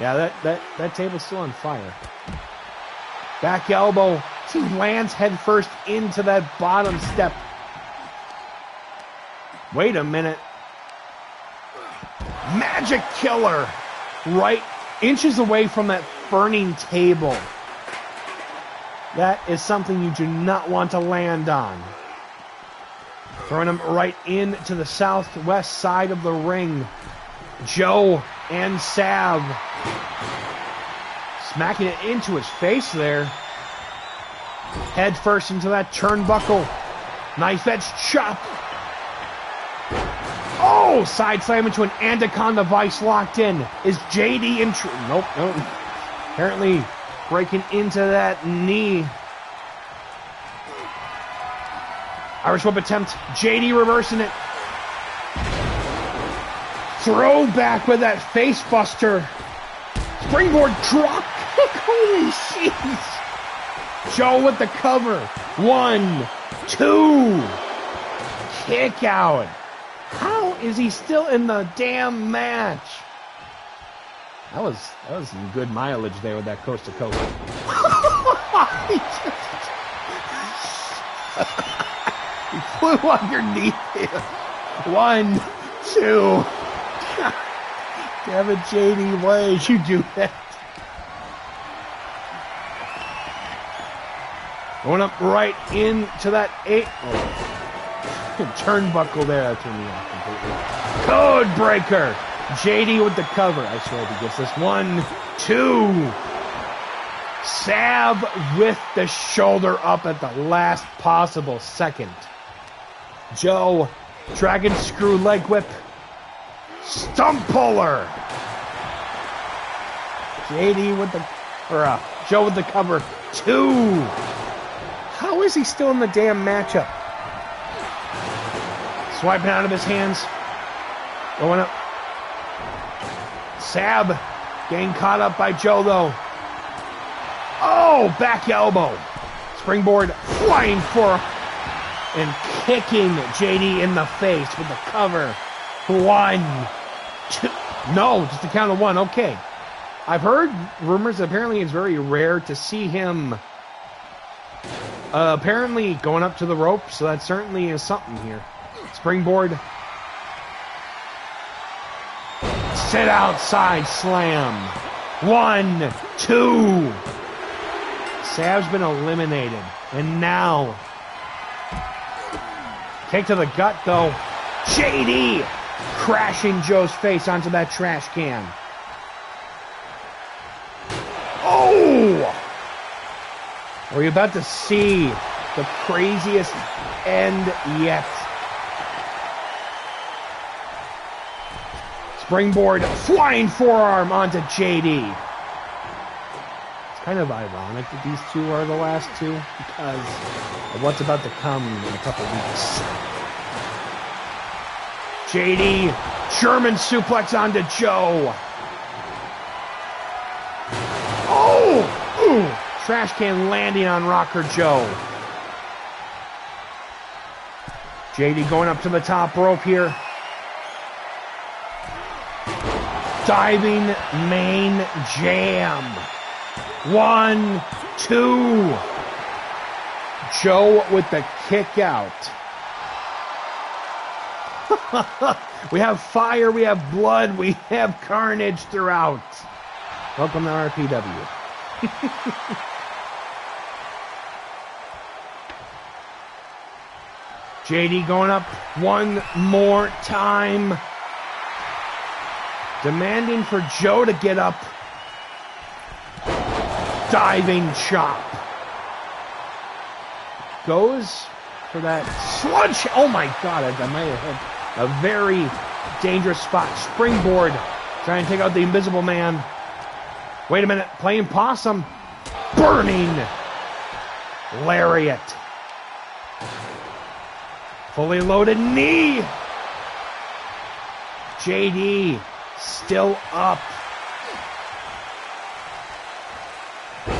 Yeah, that table's still on fire. Back elbow. He lands head first into that bottom step. Wait a minute. Magic killer. Right inches away from that burning table. That is something you do not want to land on. Throwing him right into the southwest side of the ring. Joe and Sav. Smacking it into his face there. Head first into that turnbuckle. Knife edge chop. Oh, side slam into an Anaconda Vice locked in. Is JD in... Nope. Apparently breaking into that knee. Irish whip attempt. JD reversing it. Throw back with that face buster. Springboard drop kick. Holy jeez. Joe with the cover. 1, 2. Kick out. How is he still in the damn match? That was some good mileage there with that coast to coast. He flew underneath him. 1, 2. Damn it, JD, why did you do that? Going up right into that 8. Turnbuckle there. That threw me off completely. Code breaker. JD with the cover. I swear he gets this. 1, 2. Sav with the shoulder up at the last possible second. Joe, dragon screw leg whip. Stump puller. JD with the, Joe with the cover. 2. How is he still in the damn matchup? Swiping out of his hands. Going up. Sab getting caught up by Joe, though. Oh, back elbow. Springboard flying for and kicking JD in the face with the cover. 1, 2. No, just a count of 1. Okay. I've heard rumors. Apparently it's very rare to see him apparently going up to the rope, so that certainly is something here. Springboard. Sit outside slam. 1, 2. Sav's been eliminated. And now, kick to the gut though. JD crashing Joe's face onto that trash can. Oh! We're about to see the craziest end yet. Springboard flying forearm onto JD. It's kind of ironic that these two are the last two because of what's about to come in a couple weeks. JD, German suplex onto Joe. Oh! Ooh! Trash can landing on Rocker Joe. JD going up to the top rope here. Diving main jam. 1, 2. Joe with the kick out. We have fire, we have blood, we have carnage throughout. Welcome to RPW. JD going up one more time. Demanding for Joe to get up. Diving chop. Goes for that sludge. Oh my God, I might have hit a very dangerous spot. Springboard. Trying to take out the Invisible Man. Wait a minute. Playing possum. Burning lariat. Fully loaded knee. JD still up.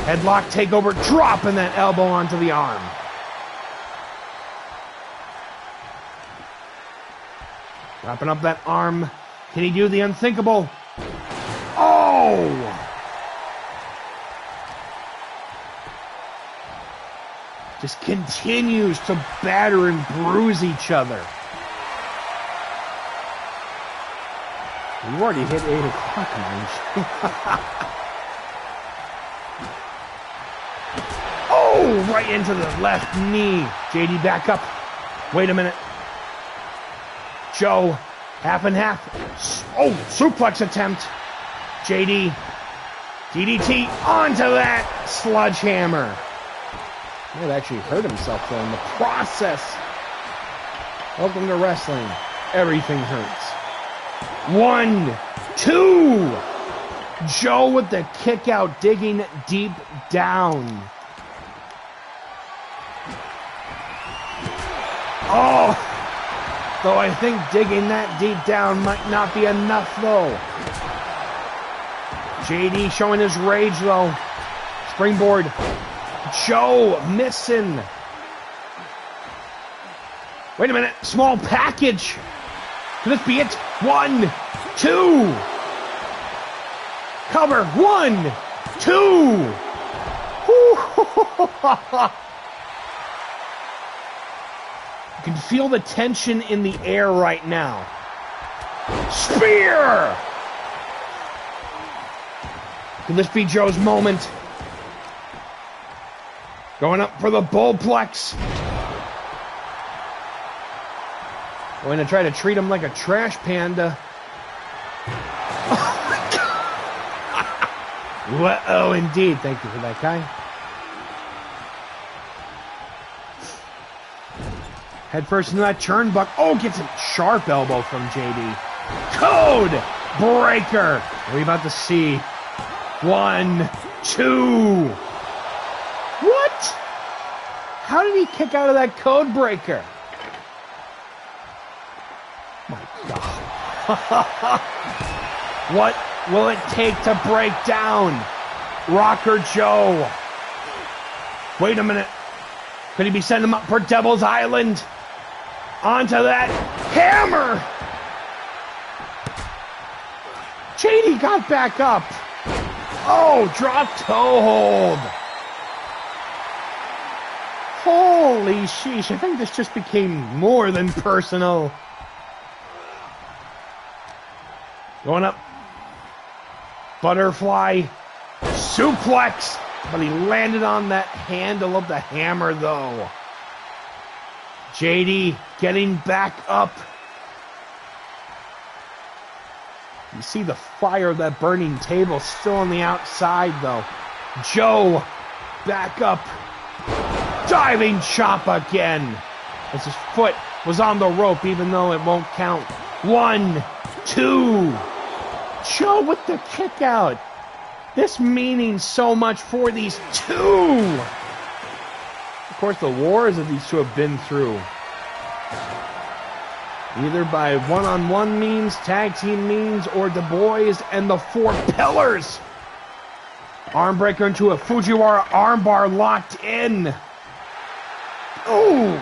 Headlock takeover, dropping that elbow onto the arm. Wrapping up that arm. Can he do the unthinkable? Oh! Just continues to batter and bruise each other. We've already hit 8 o'clock, man. Oh, right into the left knee. JD back up. Wait a minute. Joe, half and half. Oh, suplex attempt. JD, DDT onto that sledgehammer. Might actually hurt himself though in the process. Welcome to wrestling. Everything hurts. 1, 2. Joe with the kick out, digging deep down. Oh, though I think digging that deep down might not be enough though. JD showing his rage though. Springboard. Joe missing. Wait a minute. Small package. Could this be it? 1, 2. Cover. 1, 2. You can feel the tension in the air right now. Spear! Can this be Joe's moment? Going up for the bullplex. Going to try to treat him like a trash panda. Oh, indeed. Thank you for that, guy. Head first into that turnbuckle. Oh, gets a sharp elbow from JD. Code breaker. What are we about to see? 1, 2. What? How did he kick out of that code breaker? My God. What will it take to break down Rocker Joe? Wait a minute. Could he be sending him up for Devil's Island? Onto that hammer. JD got back up. Oh, drop toe hold. Holy sheesh, I think this just became more than personal. Going up. Butterfly. Suplex. But he landed on that handle of the hammer, though. JD getting back up. You see the fire of that burning table still on the outside, though. Joe back up. Diving chop again. As his foot was on the rope, even though it won't count. 1, 2. Joe with the kick out. This meaning so much for these two. Of course, the wars that these two have been through. Either by one-on-one means, tag team means, or the boys and the 4 pillars. Arm breaker into a Fujiwara armbar locked in. Ooh.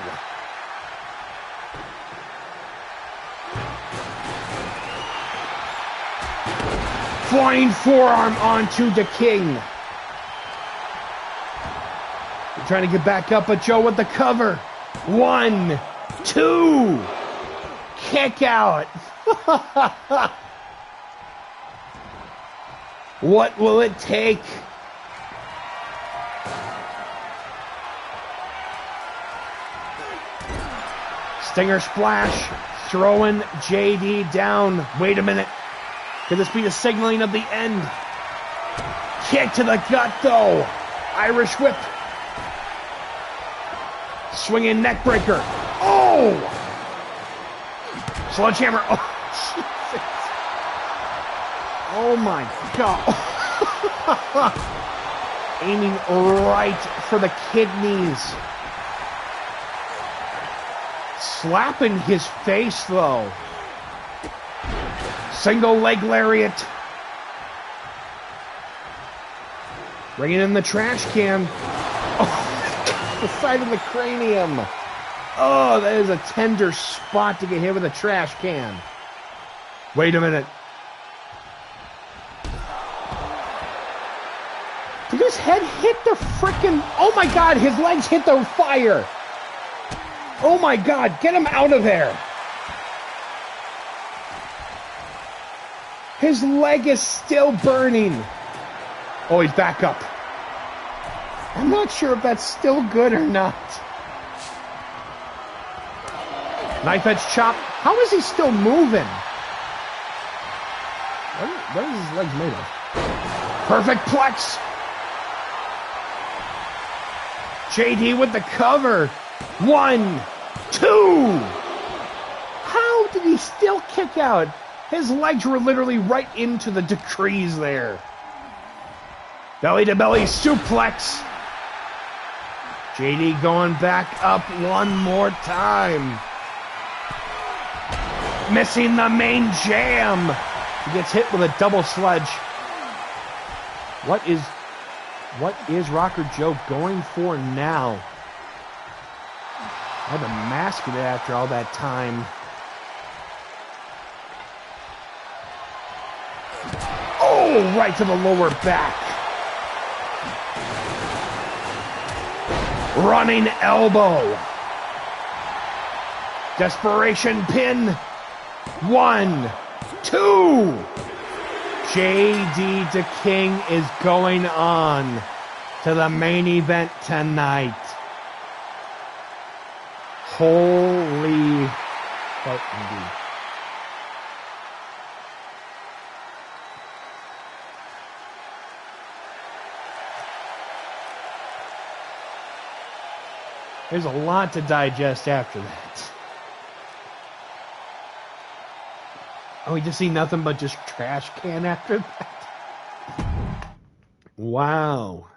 Flying forearm onto the King. They're trying to get back up, but Joe with the cover. 1, 2. kick out. What will it take? Stinger splash, throwing JD down. Wait a minute. Could this be the signaling of the end? Kick to the gut, though. Irish whip. Swinging neck breaker. Oh! Sledgehammer. Oh, Jesus. Oh, my God. Aiming right for the kidneys. Slapping his face, though. Single leg lariat. Bringing in the trash can. Oh, the side of the cranium. Oh, that is a tender spot to get hit with a trash can. Wait a minute. Did his head hit the frickin'... Oh my God, his legs hit the fire. Oh my God, get him out of there. His leg is still burning. Oh, he's back up. I'm not sure if that's still good or not. Knife edge chop. How is he still moving? What is his legs made of? Perfect plex. JD with the cover. 1, 2. How did he still kick out? His legs were literally right into the decrees there. Belly to belly suplex. JD going back up one more time. Missing the main jam. He gets hit with a double sledge. What is Rocker Joe going for now? I had to mask it after all that time. Oh, right to the lower back. Running elbow. Desperation pin. 1, 2. JD DeKing is going on to the main event tonight. Holy fucking. There's a lot to digest after that. Oh, we just see nothing but just trash can after that? Wow.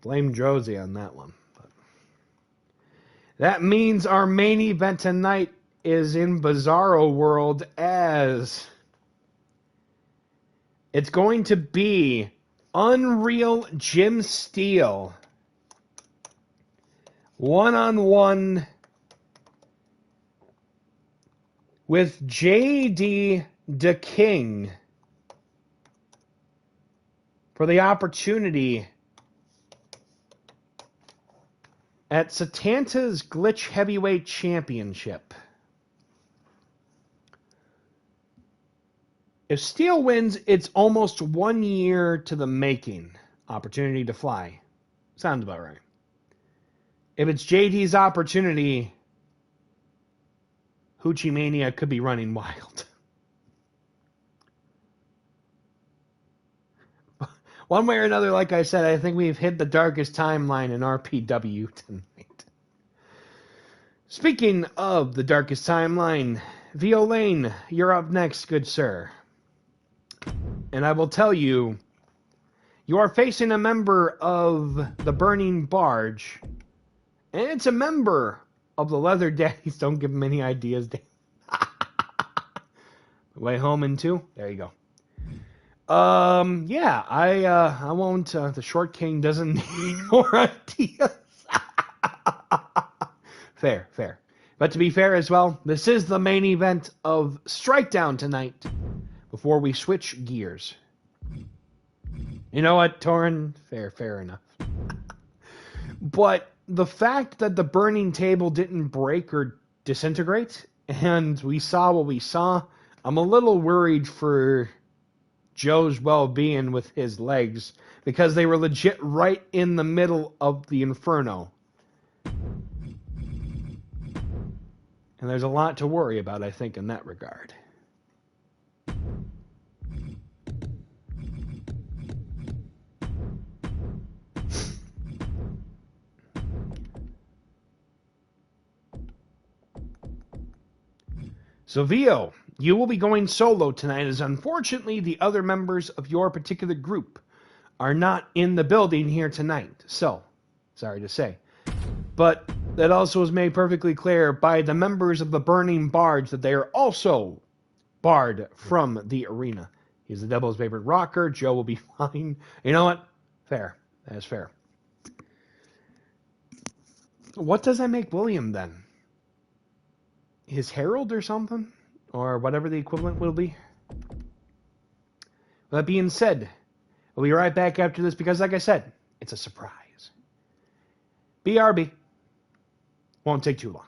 Blame Josie on that one. But that means our main event tonight is in Bizarro World, as it's going to be Unreal Jim Steele one-on-one with JD DeKing for the opportunity at Setanta's Glitch Heavyweight Championship. If Steele wins, it's almost 1 year to the making. Opportunity to fly. Sounds about right. If it's JD's opportunity, Hoochie Mania could be running wild. One way or another, like I said, I think we've hit the darkest timeline in RPW tonight. Speaking of the darkest timeline, Violaine, you're up next, good sir. And I will tell you, you are facing a member of the Burning Barge, and it's a member of the Leather Daddies. Don't give him any ideas. Way home in 2. There you go. Yeah, I won't. The Short King doesn't need more ideas. Fair. But to be fair as well, this is the main event of Strikedown tonight. Before we switch gears. You know what, Torrin? Fair enough. But the fact that the burning table didn't break or disintegrate and we saw what we saw. I'm a little worried for Joe's well-being with his legs because they were legit right in the middle of the inferno. And there's a lot to worry about, I think, in that regard. So, Vio, you will be going solo tonight, as unfortunately the other members of your particular group are not in the building here tonight. So, sorry to say. But that also was made perfectly clear by the members of the Burning Barge that they are also barred from the arena. He's the Devil's favorite rocker. Joe will be fine. You know what? Fair. That's fair. What does that make William then? His herald or something? Or whatever the equivalent will be? With that being said, we'll be right back after this because, like I said, it's a surprise. BRB. Won't take too long.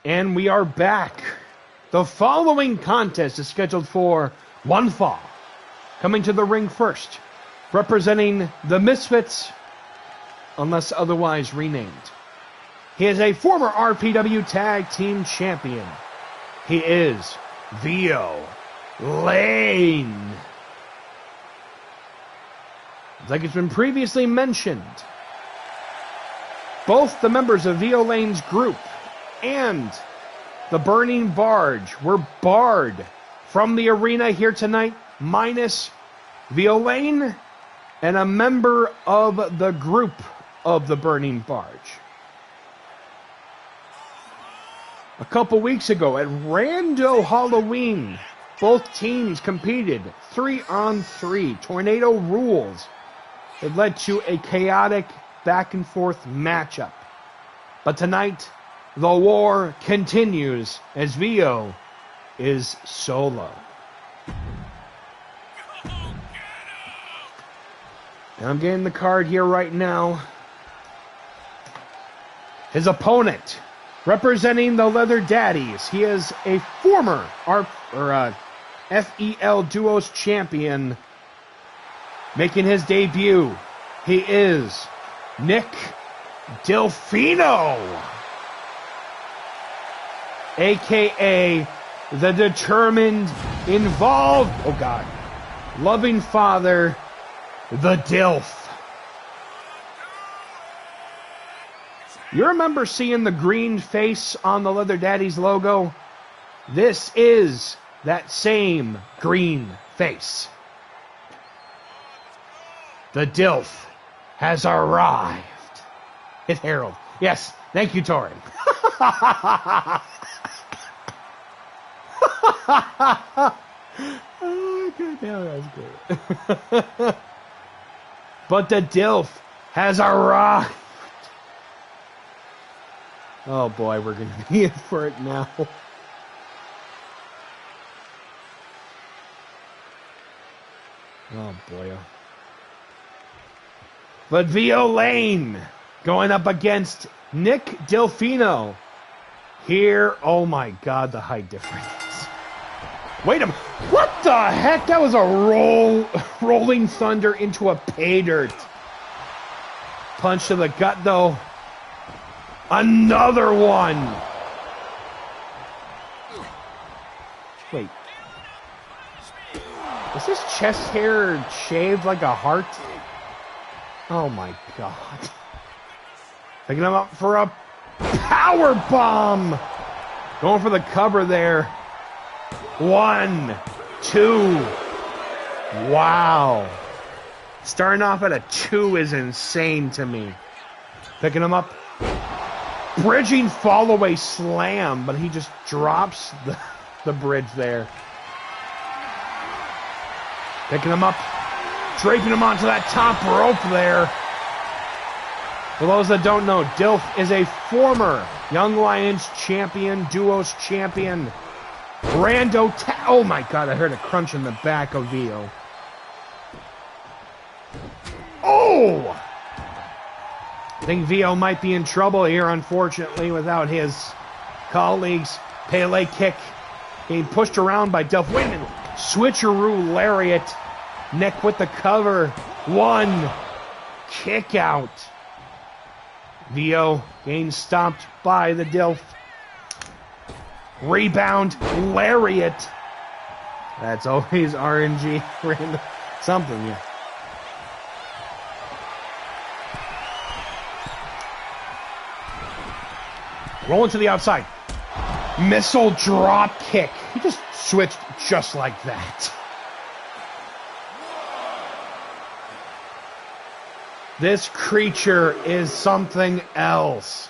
And we are back. The following contest is scheduled for one fall. Coming to the ring first, representing the Misfits, unless otherwise renamed. He is a former RPW Tag Team Champion. He is Vio Lane. Like it's been previously mentioned, both the members of Vio Lane's group and the Burning Barge were barred from the arena here tonight, minus Vio Lane and a member of the group of the Burning Barge. A couple weeks ago at Rando Halloween, both teams competed 3-on-3 tornado rules. It led to a chaotic back and forth matchup. But tonight, the war continues as Vio is solo. And I'm getting the card here right now. His opponent, representing the Leather Daddies, he is a former FEL Duos champion. Making his debut, he is Nick Delfino, a.k.a. the determined, involved, loving father, the Dilf. You remember seeing the green face on the Leather Daddies logo? This is that same green face. The Dilf has arrived. It's Harold. Yes, thank you, Torin. Oh, good. Yeah, that's good. But the Dilf has arrived. Oh boy, we're going to be in for it now. Oh boy. But Vio Lane going up against Nick Delfino. Here, oh my God, the height difference. Wait a minute. What the heck? That was a rolling thunder into a pay dirt. Punch to the gut, though. Another one. Wait, Is his chest hair shaved like a heart? Oh my god. Picking him up for a power bomb. Going for the cover there. 1, 2. Wow. Starting off at a 2 is insane to me. Picking him up. Bridging fall-away slam, but he just drops the bridge there. Picking him up. Draping him onto that top rope there. For those that don't know, Dilf is a former Young Lions champion, Duos champion. Oh my god, I heard a crunch in the back of Vio. Oh! I think Vio might be in trouble here, unfortunately, without his colleagues. Pele kick. Being pushed around by Dilf. Wait a minute. Switcheroo lariat. Nick with the cover. 1. Kick out. Vio getting stopped by the Dilf. Rebound. Lariat. That's always RNG. Something, yeah. Rolling to the outside. Missile drop kick. He just switched just like that. This creature is something else.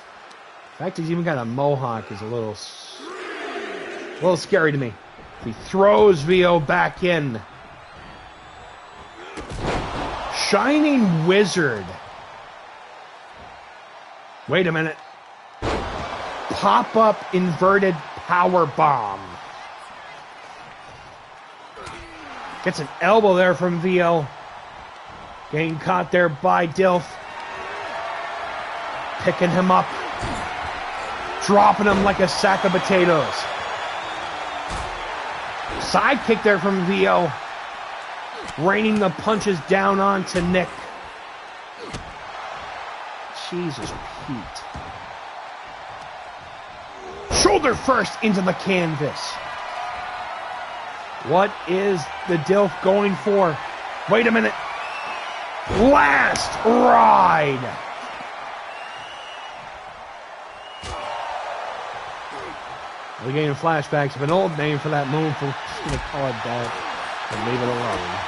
The fact he's even got a mohawk is a little scary to me. He throws Vio back in. Shining Wizard. Wait a minute. Pop-up inverted power bomb. Gets an elbow there from Vio. Getting caught there by Dilf. Picking him up. Dropping him like a sack of potatoes. Side kick there from Vio. Raining the punches down onto Nick. Jesus, Pete. Shoulder first into the canvas. What is the Dilf going for? Wait a minute. Last ride. We're getting flashbacks of an old name for that move. We're just going to call it that and leave it alone.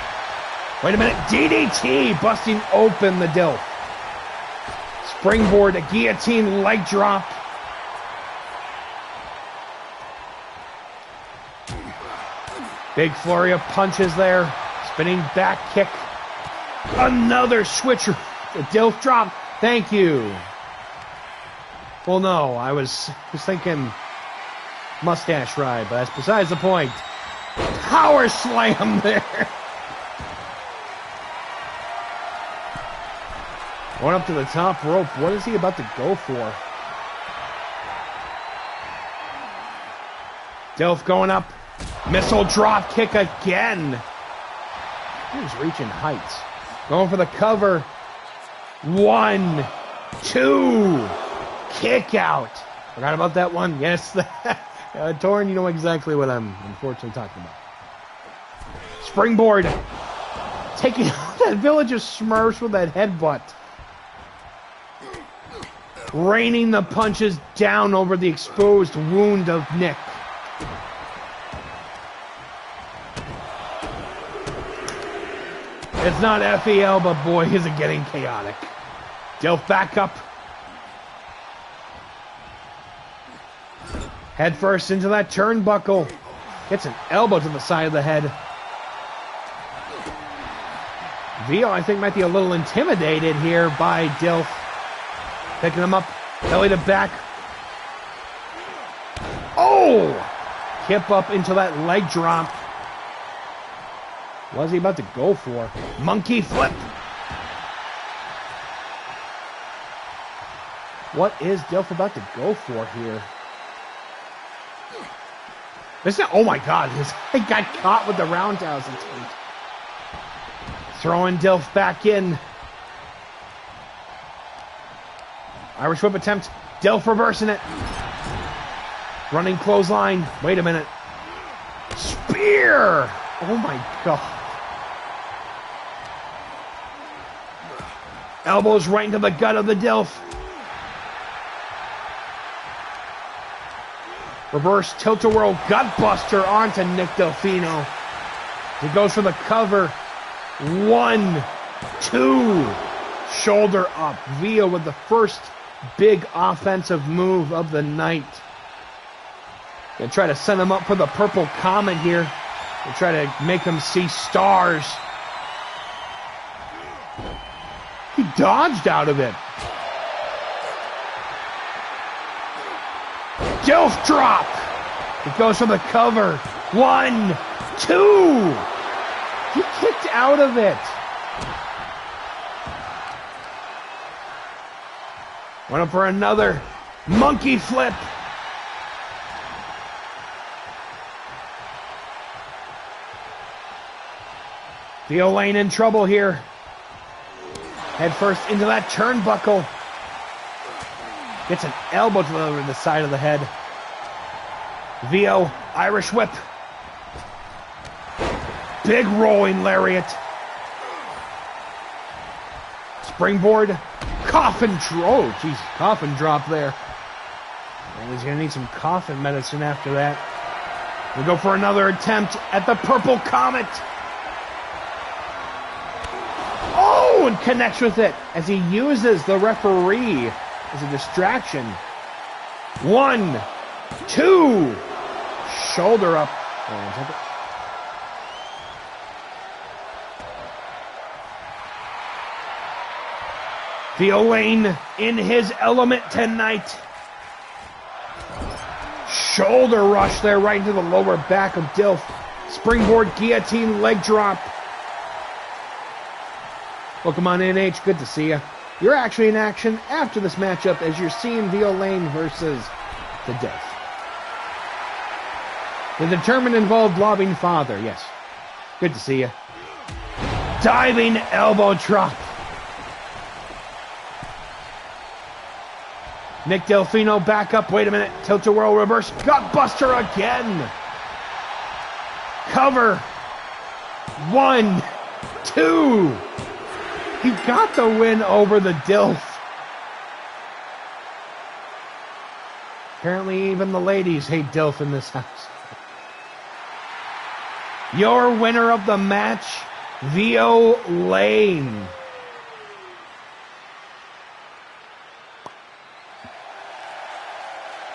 Wait a minute. DDT busting open the Dilf. Springboard, a guillotine leg drop. Big flurry of punches there. Spinning back kick. Another switcher. The Dilf drop. Thank you. Well, no, I was thinking mustache ride, but that's besides the point. Power slam there. Going up to the top rope. What is he about to go for? Dilf going up. Missile drop kick again. He's reaching heights. Going for the cover. 1, 2. Kick out. Forgot about that one. Yes. Torrin, you know exactly what I'm unfortunately talking about. Springboard. Taking out that Village of Smurfs with that headbutt. Raining the punches down over the exposed wound of Nick. It's not FEL, but boy, is it getting chaotic. Dilf back up. Head first into that turnbuckle. Gets an elbow to the side of the head. Vio, I think, might be a little intimidated here by Dilf. Picking him up. Belly to back. Oh! Kip up into that leg drop. What is he about to go for? Monkey flip. What is Dilf about to go for here? Oh my god, he got caught with the roundhouse attempt. Throwing Dilf back in. Irish whip attempt. Dilf reversing it. Running clothesline. Wait a minute. Spear! Oh my god. Elbows right into the gut of the Dilf. Reverse tilt-a-whirl gutbuster onto Nick Delfino. He goes for the cover. 1, 2. Shoulder up. Vio with the first big offensive move of the night. Gonna try to send him up for the Purple Comet here. Gonna try to make him see stars. He dodged out of it. Dilf drop. It goes for the cover. 1, 2. He kicked out of it. Went up for another monkey flip. Theo Lane in trouble here. Head first into that turnbuckle. Gets an elbow to the side of the head. Vio, Irish whip. Big rolling lariat. Springboard. Coffin drop there. And he's going to need some coffin medicine after that. We go for another attempt at the Purple Comet. Oh, and connects with it as he uses the referee as a distraction. 1, 2. Shoulder up. Theo Lane in his element tonight. Shoulder rush there right into the lower back of Dilf. Springboard guillotine leg drop. Welcome on in, H. Good to see you. You're actually in action after this matchup as you're seeing Theo Lane versus the Dilf. The determined involved loving father. Yes. Good to see you. Diving elbow drop. Nick Delfino back up. Wait a minute. Tilt-a-whirl reverse. Gutbuster again. Cover. 1, 2. He got the win over the Dilf. Apparently even the ladies hate Dilf in this house. Your winner of the match, Theo Lane.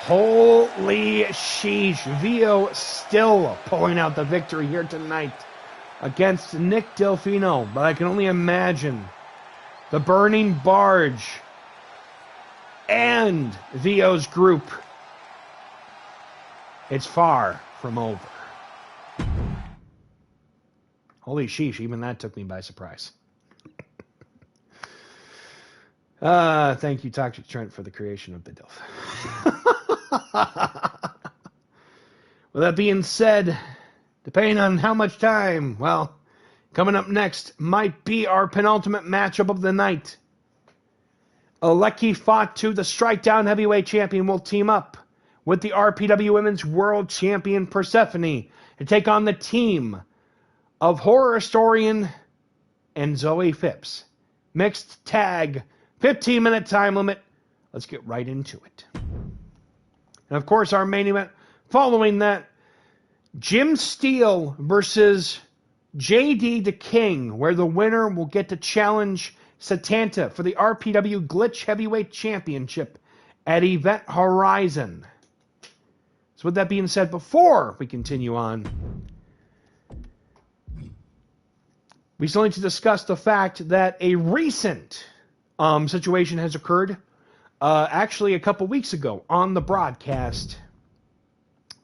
Holy sheesh. Vio still pulling out the victory here tonight against Nick Delfino. But I can only imagine the Burning Barge and Vio's group. It's far from over. Holy sheesh, even that took me by surprise. Thank you, Toxic Trent, for the creation of the Dilf. With that being said, depending on how much time, well, coming up next might be our penultimate matchup of the night. Alecki Fatu, the Strikedown Heavyweight Champion, will team up with the RPW Women's World Champion Persephone to take on the team of Horror Historian and Zoe Phipps. Mixed tag, 15-minute time limit. Let's get right into it. And of course, our main event following that, Jim Steele versus JD the King, where the winner will get to challenge Setanta for the RPW Glitch Heavyweight Championship at Event Horizon. So with that being said, before we continue on, we still need to discuss the fact that a recent situation has occurred actually a couple weeks ago on the broadcast.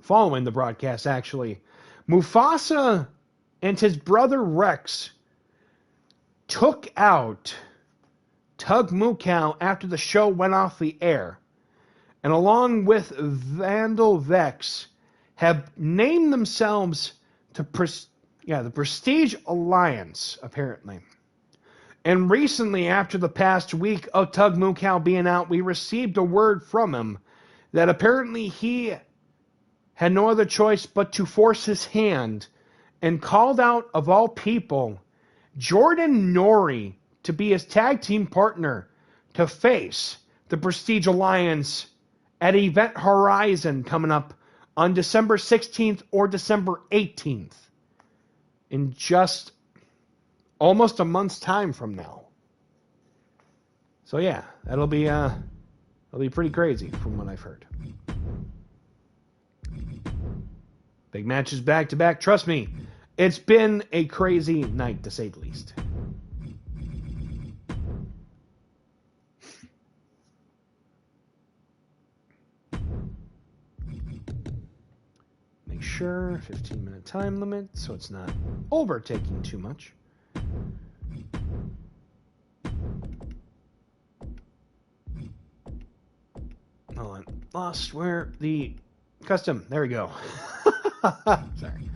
Following the broadcast, actually. Mufasa and his brother Rex took out Tug Mukau after the show went off the air. And along with Vandal Vex, have named themselves to the Prestige Alliance, apparently. And recently, after the past week of Tug Mukau being out, we received a word from him that apparently he had no other choice but to force his hand and called out, of all people, Jordan Nori to be his tag team partner to face the Prestige Alliance at Event Horizon coming up on December 16th or December 18th. In just almost a month's time from now. So yeah, that'll be pretty crazy from what I've heard. Big matches back to back. Trust me, it's been a crazy night to say the least. Make sure 15-minute time limit so it's not overtaking too much. Hold on. Lost where the custom. There we go. Sorry.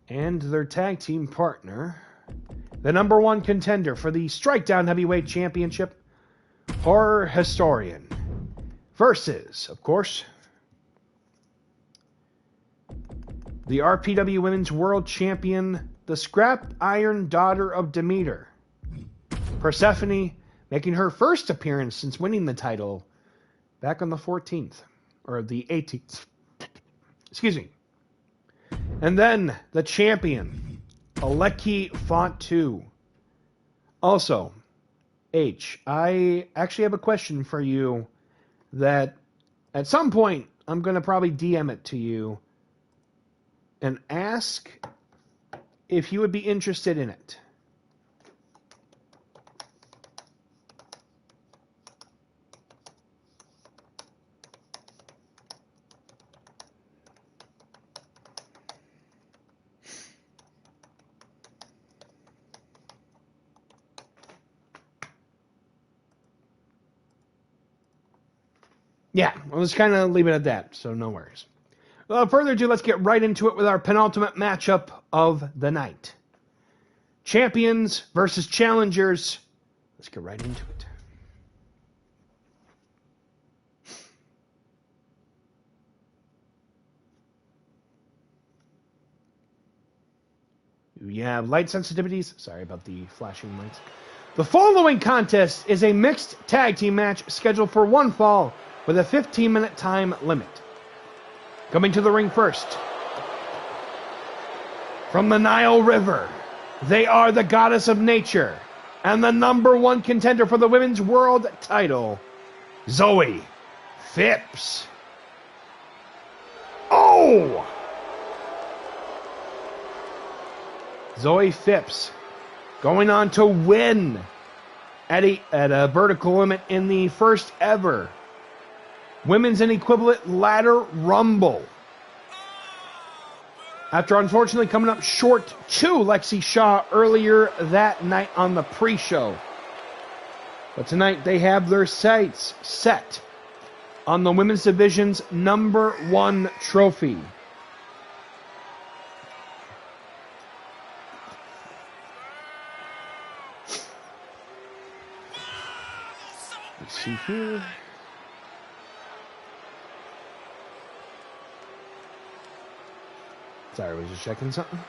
And their tag team partner, the number one contender for the Strikedown Heavyweight Championship, Horror Historian, versus, of course, the RPW Women's World Champion, the Scrap Iron Daughter of Demeter, Persephone, making her first appearance since winning the title back on the 14th, or the 18th. Excuse me. And then the champion, Aleki Font2. Also, I actually have a question for you that at some point I'm going to probably DM it to you and ask if you would be interested in it. Yeah, we'll just kind of leave it at that, so no worries. Without further ado, let's get right into it with our penultimate matchup of the night. Champions versus challengers. Let's get right into it. We have light sensitivities. Sorry about the flashing lights. The following contest is a mixed tag team match scheduled for one fall with a 15-minute time limit. Coming to the ring first, from the Nile River, they are the goddess of nature and the number one contender for the women's world title, Zoe Phipps. Oh! Zoe Phipps going on to win at a vertical limit in the first ever Women's and Equivalent Ladder Rumble. After unfortunately coming up short to Lexi Shaw earlier that night on the pre-show. But tonight they have their sights set on the women's division's number one trophy. Let's see here. Sorry, I was just checking something.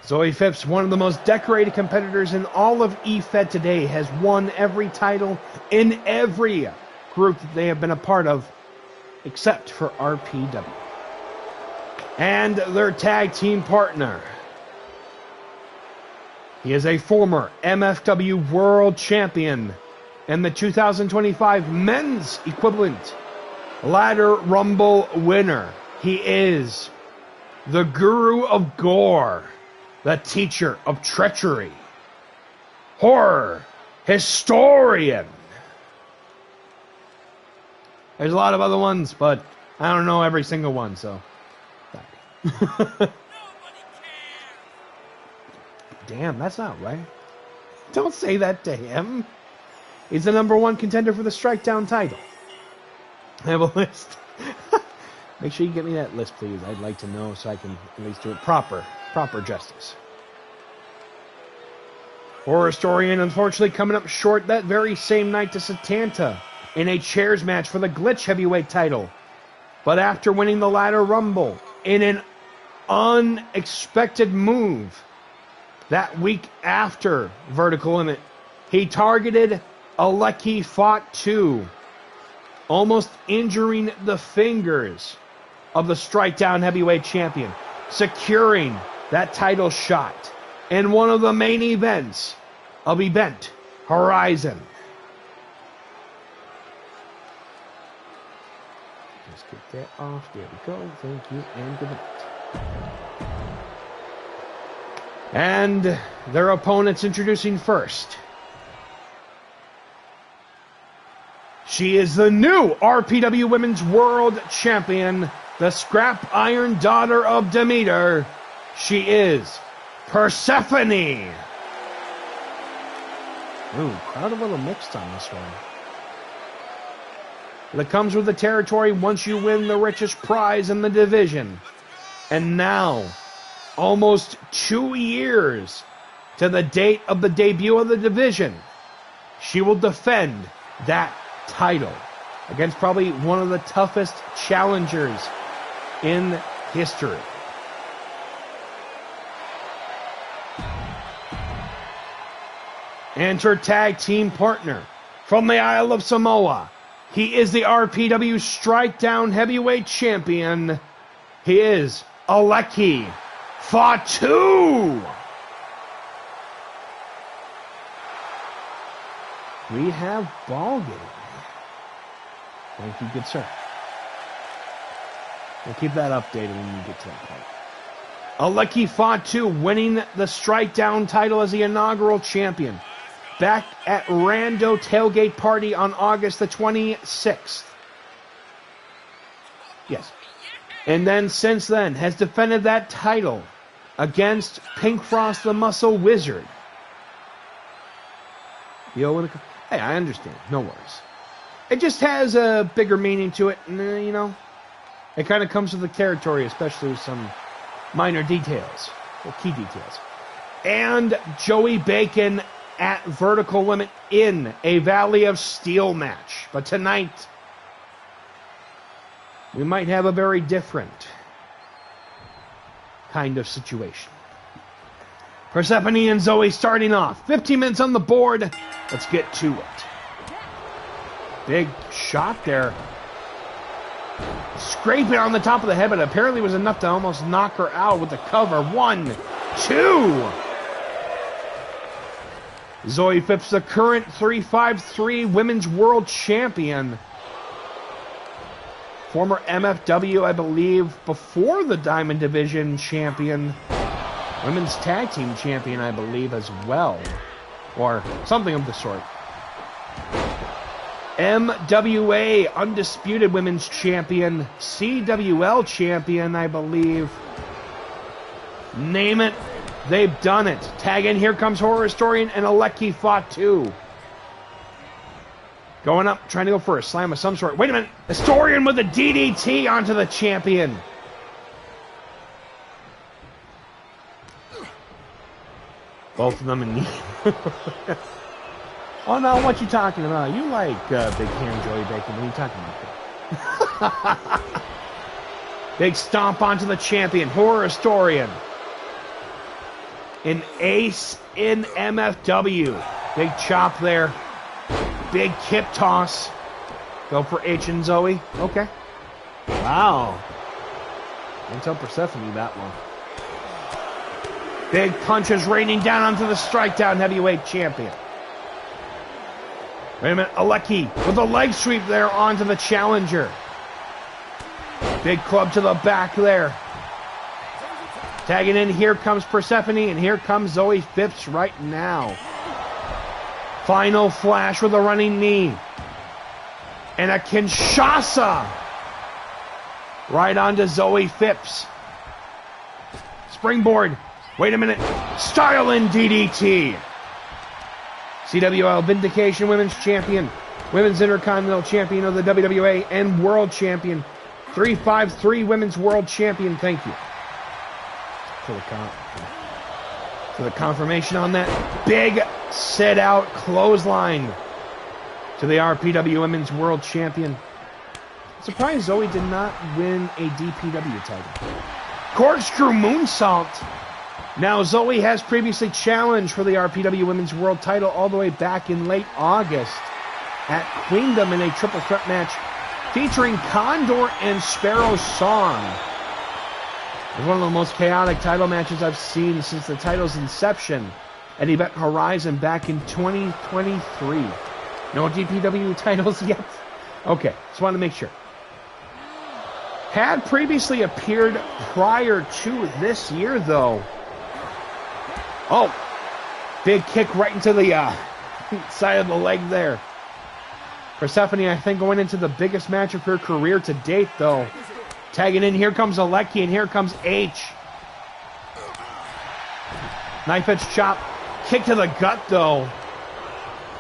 Zoe Phipps, one of the most decorated competitors in all of EFED today, has won every title in every group that they have been a part of, except for RPW. And their tag team partner. He is a former MFW World Champion and the 2025 Men's Equivalent Ladder Rumble winner. He is the Guru of Gore, the Teacher of Treachery, Horror Historian. There's a lot of other ones, but I don't know every single one, so. Damn, that's not right. Don't say that to him. He's the number one contender for the Strikedown title. I have a list. Make sure you get me that list, please. I'd like to know so I can at least do it proper justice. Horror Historian, unfortunately, coming up short that very same night to Setanta in a chairs match for the Glitch Heavyweight title. But after winning the ladder rumble in an unexpected move that week after Vertical Limit, he targeted Alecki Fought 2, almost injuring the fingers of the Strikedown Heavyweight Champion, securing that title shot in one of the main events of Event Horizon. Let's get that off. There we go. Thank you and good night. And their opponents introducing first. She is the new RPW Women's World Champion, the Scrap Iron Daughter of Demeter. She is Persephone. Ooh, crowd a little mixed on this one. That comes with the territory once you win the richest prize in the division. And now, almost 2 years to the date of the debut of the division, she will defend that title against probably one of the toughest challengers in history. And her tag team partner from the Isle of Samoa. He is the RPW Strikedown Heavyweight Champion. He is Alecki Fought 2. We have ball game. Thank you, good sir. We'll keep that updated when we get to that point. Alecki Fought 2 winning the Strikedown title as the inaugural champion. Back at Rando Tailgate Party on August the 26th. Yes. And then, since then, has defended that title against Pink Frost the Muscle Wizard. Hey, I understand. No worries. It just has a bigger meaning to it, and, you know, it kind of comes with the territory, especially with some minor details, or key details. And Joey Bacon at Vertical Limit in a Valley of Steel match. But tonight, we might have a very different kind of situation. Persephone and Zoe starting off. 15 minutes on the board. Let's get to it. Big shot there. Scraping on the top of the head, but apparently was enough to almost knock her out with the cover. 1, 2. Zoe Phipps, the current 353 Women's World Champion. Former MFW, I believe, before the Diamond Division Champion. Women's Tag Team Champion, I believe, as well. Or something of the sort. MWA Undisputed Women's Champion. CWL Champion, I believe. Name it. They've done it. Tag in, here comes Horror Historian and Alecki Fought 2. Going up, trying to go for a slam of some sort. Wait a minute. Historian with a DDT onto the champion. Both of them in knee. Oh no, what you talking about? You like Big Ham Joey Bacon. What are you talking about? Big stomp onto the champion. Horror Historian. An ace in MFW. Big chop there. Big kip toss. Go for H and Zoe. Okay. Wow. Don't tell Persephone that one. Big punches raining down onto the Strikedown Heavyweight Champion. Wait a minute. Alecki with a leg sweep there onto the challenger. Big club to the back there. Tagging in, here comes Persephone, and here comes Zoe Phipps right now. Final flash with a running knee. And a Kinshasa right onto Zoe Phipps. Springboard. Wait a minute. Styling DDT. CWL Vindication Women's Champion. Women's Intercontinental Champion of the WWA and World Champion. 353 Women's World Champion. Thank you for the confirmation on that. Big sit-out clothesline to the RPW Women's World Champion. Surprised Zoe did not win a DPW title. Corkscrew moonsault. Now Zoe has previously challenged for the RPW Women's World title all the way back in late August at Queendom in a triple threat match featuring Condor and Sparrow's Song. It was one of the most chaotic title matches I've seen since the title's inception at Event Horizon back in 2023. No DPW titles yet? Okay, just wanted to make sure. Had previously appeared prior to this year, though. Oh, big kick right into the side of the leg there. Persephone, I think, going into the biggest match of her career to date, though. Tagging in, here comes Alecki, and here comes H. Knife edge chop. Kick to the gut, though.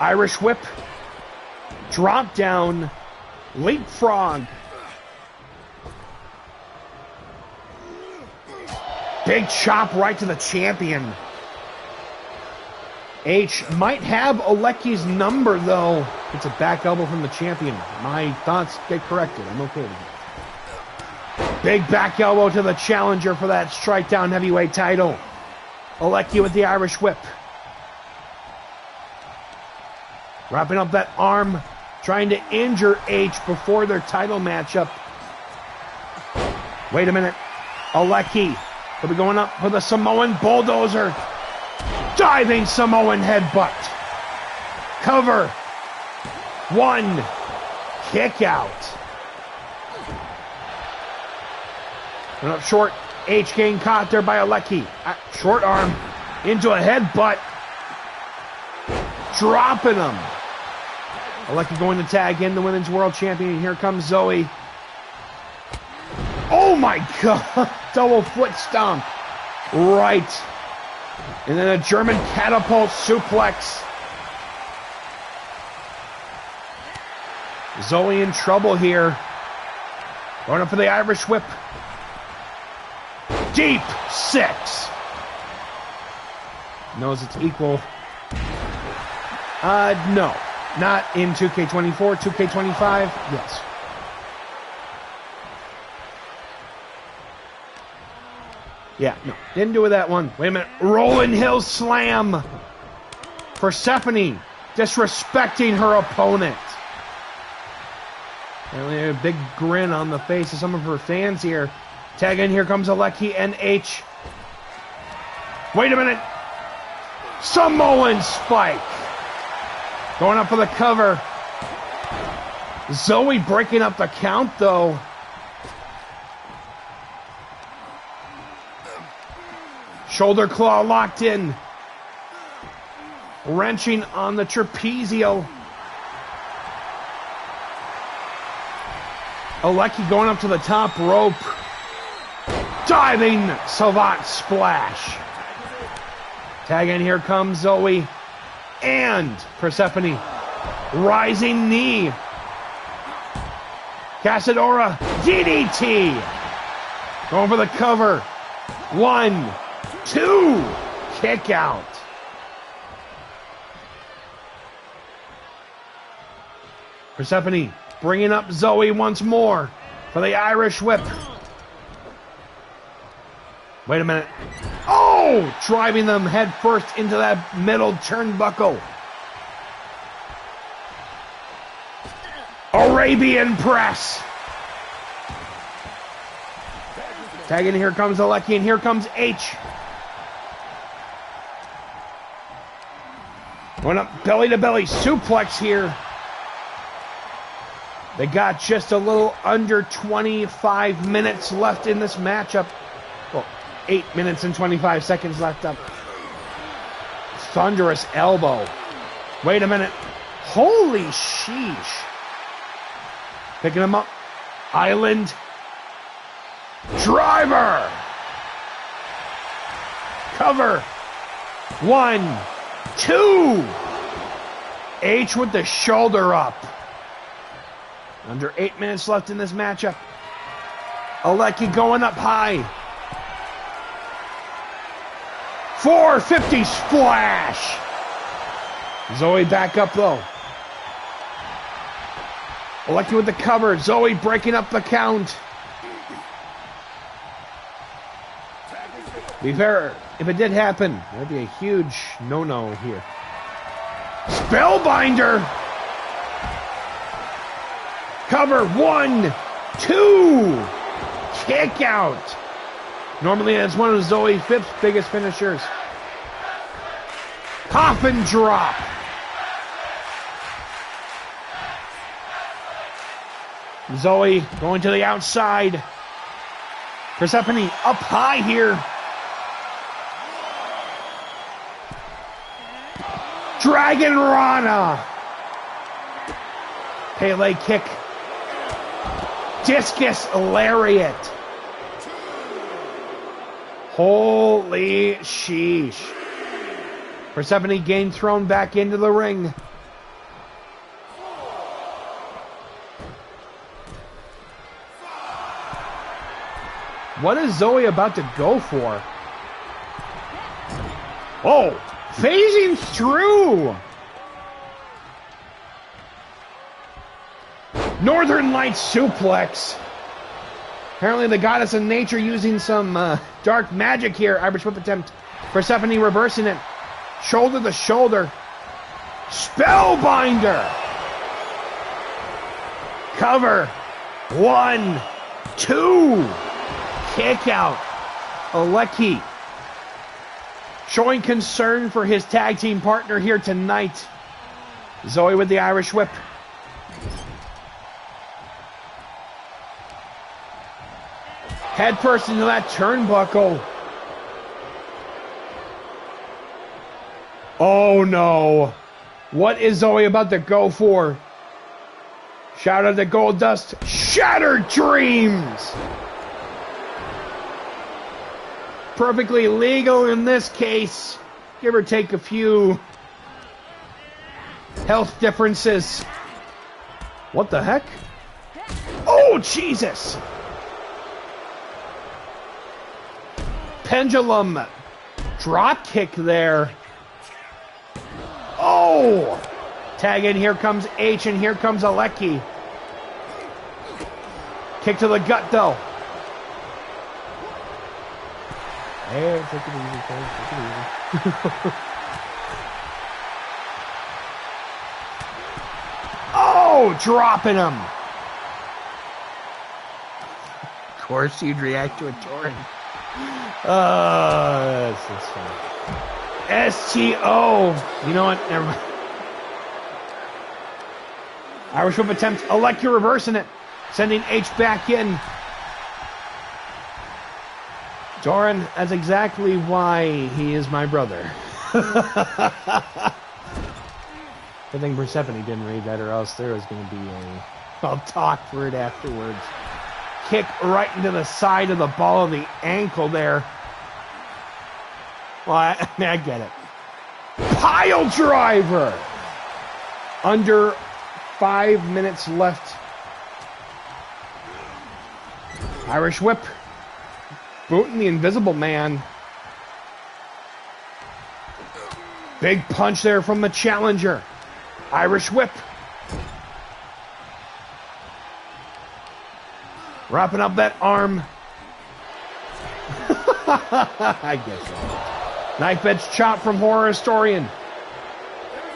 Irish whip. Drop down. Leapfrog. Big chop right to the champion. H might have Alecki's number, though. It's a back elbow from the champion. My thoughts get corrected. I'm okay with it. Big back elbow to the challenger for that strike down heavyweight title. Alecki with the Irish whip. Wrapping up that arm, trying to injure H before their title matchup. Wait a minute. Alecki will be going up for the Samoan bulldozer. Diving Samoan headbutt. Cover. One. Kick out. Went up short. H getting caught there by Alecki. Short arm into a headbutt. Dropping him. Alecki going to tag in the Women's World Champion. Here comes Zoe. Oh my God. Double foot stomp. Right. And then a German catapult suplex. Zoe in trouble here. Going up for the Irish whip. Deep six. Knows it's equal. No. Not in 2K24. 2K25, yes. Yeah, no. Didn't do with that one. Wait a minute. Rolling Hill Slam. Persephone disrespecting her opponent. And a big grin on the face of some of her fans here. Tag in, here comes Alecki and H. Wait a minute. Samoan spike. Going up for the cover. Zoe breaking up the count, though. Shoulder claw locked in. Wrenching on the trapezial. Alecki going up to the top rope. Diving Savant splash. Tag in, here comes Zoe and Persephone. Rising knee. Casadora DDT. Going for the cover. 1, 2. Kick out. Persephone bringing up Zoe once more for the Irish whip. Wait a minute. Oh! Driving them head first into that middle turnbuckle. Arabian press. Tagging, here comes Alecki, and here comes H. Going up belly to belly suplex here. They got just a little under 25 minutes left in this matchup. Well, 8 minutes and 25 seconds left up. Thunderous elbow. Wait a minute. Holy sheesh. Picking him up. Island. Driver. Cover. 1, 2. H with the shoulder up. Under 8 minutes left in this matchup. Alecki going up high. 450 splash. Zoe back up though. Lucky with the cover. Zoe breaking up the count. Be fair, if it did happen, that'd be a huge no-no here. Spellbinder! Cover, 1, 2! Kick out! Normally that's one of Zoe Phipps's biggest finishers. Coffin drop! Zoe going to the outside. Persephone up high here. Dragon Rana. Pele kick. Discus lariat. Holy sheesh. Persephone getting thrown back into the ring. What is Zoe about to go for? Oh, phasing through. Northern Lights suplex. Apparently the goddess of nature using some dark magic here. Irish whip attempt. Persephone reversing it. Shoulder to shoulder. Spellbinder. Cover. 1, 2. Kick out. Alecki showing concern for his tag team partner here tonight. Zoe with the Irish whip. Head first into that turnbuckle. Oh no. What is Zoe about to go for? Shout out to Goldust. Shattered Dreams. Perfectly legal in this case. Give or take a few health differences. What the heck? Oh, Jesus! Pendulum drop kick there. Oh! Tag in, here comes H, and here comes Alecki. Kick to the gut, though. Hey, take it easy, guys. Take it easy. Oh, dropping him. Of course, you'd react to a torrent. That's funny. STO. You know what? Never mind. Irish whip attempt. Alecki reversing it. Sending H back in. Doran, that's exactly why he is my brother. I think Persephone didn't read that, or else there was going to be a... I'll talk for it afterwards. Kick right into the side of the ball of the ankle there. Well, I get it. Pile driver! Under 5 minutes left. Irish whip. Booting the Invisible Man. Big punch there from the challenger. Irish whip. Wrapping up that arm. I guess so. Knife edge chop from Horror Historian.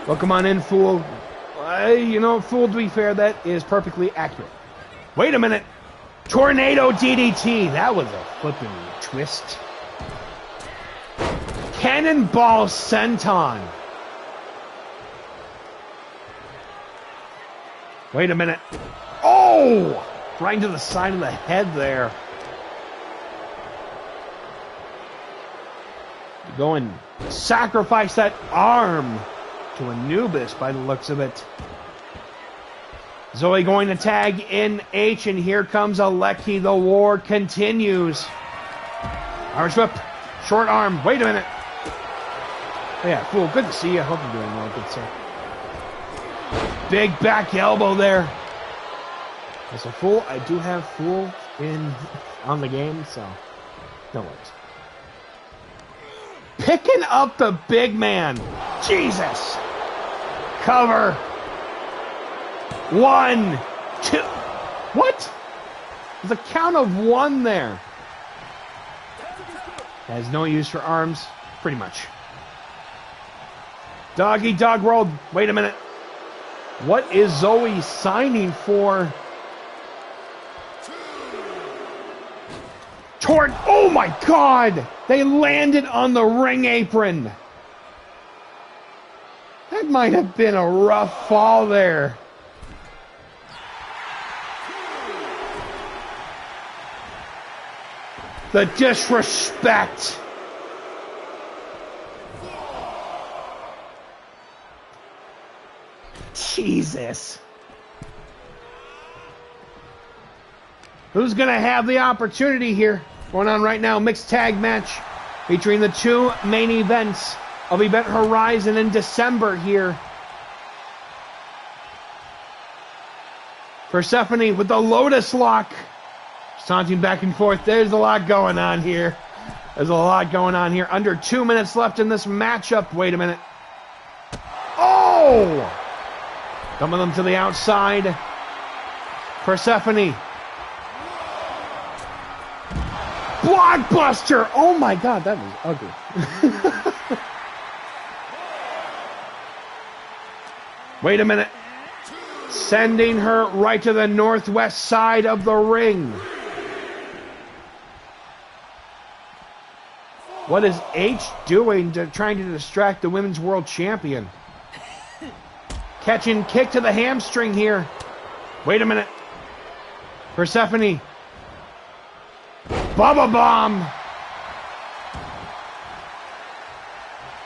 Welcome on in, fool. You know, fool, to be fair, that is perfectly accurate. Wait a minute. Tornado DDT. That was a flipping twist. Cannonball Senton. Wait a minute. Oh! Right into the side of the head there. Go and sacrifice that arm to Anubis by the looks of it. Zoe going to tag in H, and here comes Alecki. The war continues. Irish whip. Short arm. Wait a minute. Oh, yeah, fool. Good to see you. Hope you're doing well. Good sir. Big back elbow there. As a fool, I do have fool on the game, so no worries. Picking up the big man. Jesus. Cover. 1, There's a count of 1 there. Has no use for arms, pretty much. Doggy dog world. Wait a minute. What is Zoe signing for? Oh my God! They landed on the ring apron. That might have been a rough fall there. The disrespect. Jesus. Who's going to have the opportunity here? Going on right now, mixed tag match featuring the 2 main events of Event Horizon in December here. Persephone with the Lotus Lock. Taunting back and forth. There's a lot going on here. There's a lot going on here. Under 2 minutes left in this matchup. Wait a minute. Oh! Coming them to the outside. Persephone. Blockbuster! Oh my God, that was ugly. Wait a minute. Sending her right to the northwest side of the ring. What is H doing trying to distract the Women's World Champion? Catching kick to the hamstring here. Wait a minute. Persephone. Bubba Bomb.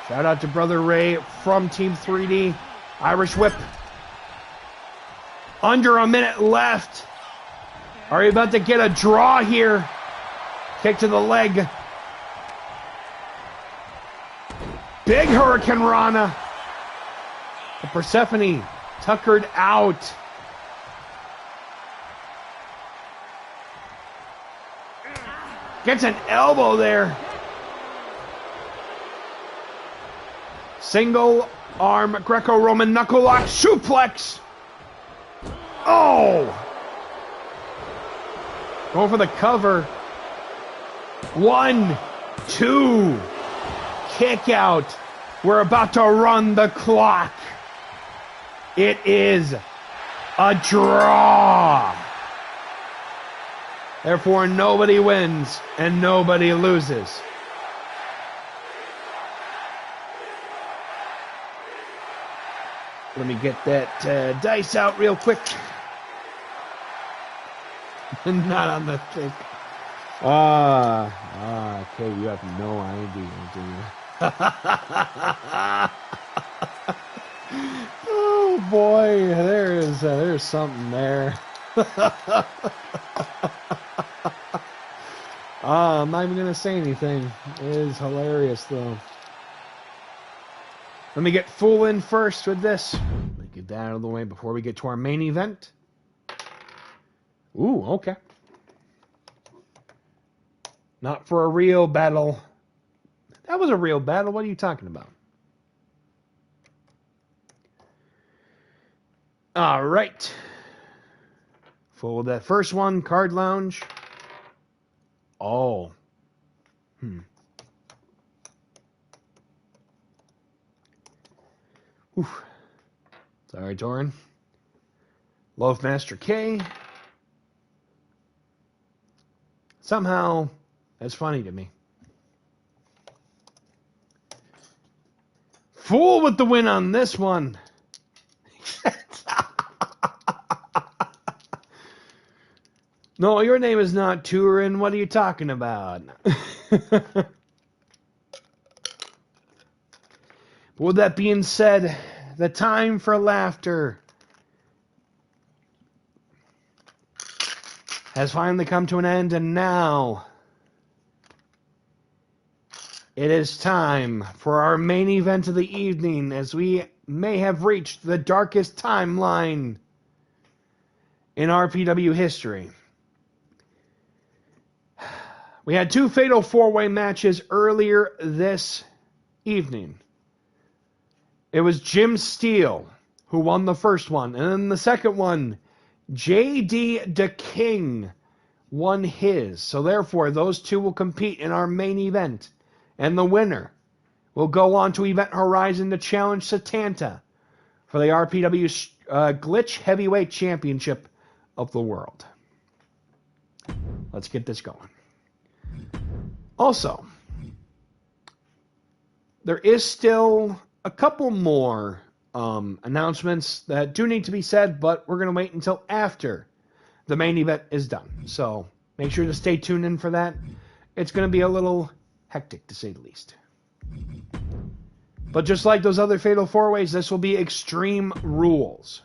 Shout out to Brother Ray from Team 3D. Irish Whip. Under a minute left. Are you about to get a draw here? Kick to the leg. Big Hurricane Rana. Persephone tuckered out. Gets an elbow there. Single arm Greco-Roman knuckle lock suplex. Oh! Going for the cover. 1, 2. Kick out. We're about to run the clock. It is a draw. Therefore, nobody wins and nobody loses. Let me get that dice out real quick. Not on the thing. Okay, you have no idea, do you? Oh boy, there's something there. I'm not even gonna say anything. It is hilarious though. Let me get full in first with this. Let me get that out of the way before we get to our main event. Ooh, okay. Not for a real battle. That was a real battle. What are you talking about? All right. Full of that first one, Card Lounge. Oh. Oof. Sorry, Torin. Loaf Master K. Somehow, that's funny to me. Fool with the win on this one. No, your name is not Turin. What are you talking about? But with that being said, the time for laughter has finally come to an end, and now it is time for our main event of the evening, as we may have reached the darkest timeline in RPW history. We had 2 fatal 4-way matches earlier this evening. It was Jim Steele who won the first one, and then the second one, J.D. DeKing won his. So therefore, those two will compete in our main event. And the winner will go on to Event Horizon to challenge Setanta for the RPW Glitch Heavyweight Championship of the world. Let's get this going. Also, there is still a couple more announcements that do need to be said, but we're going to wait until after the main event is done. So make sure to stay tuned in for that. It's going to be a little hectic, to say the least. But just like those other Fatal 4-Ways, this will be Extreme Rules.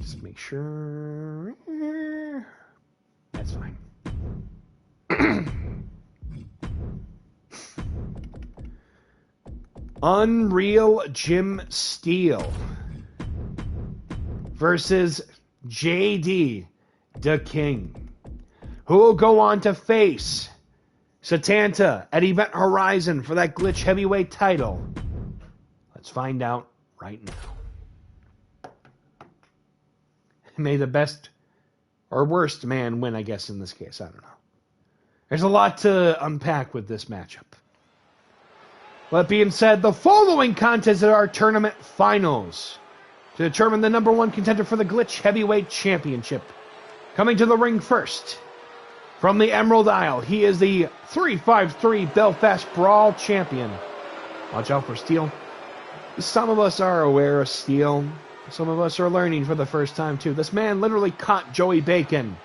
Just make sure. That's fine. Unreal Jim Steele versus JD the King, who will go on to face Setanta at Event Horizon for that Glitch Heavyweight title. Let's find out right now. May the best or worst man win, I guess, in this case. I don't know. There's a lot to unpack with this matchup. That being said, the following contest are our tournament finals to determine the number one contender for the Glitch Heavyweight Championship. Coming to the ring first, from the Emerald Isle, he is the 353 Belfast Brawl Champion. Watch out for Steele. Some of us are aware of Steele. Some of us are learning for the first time, too. This man literally caught Joey Bacon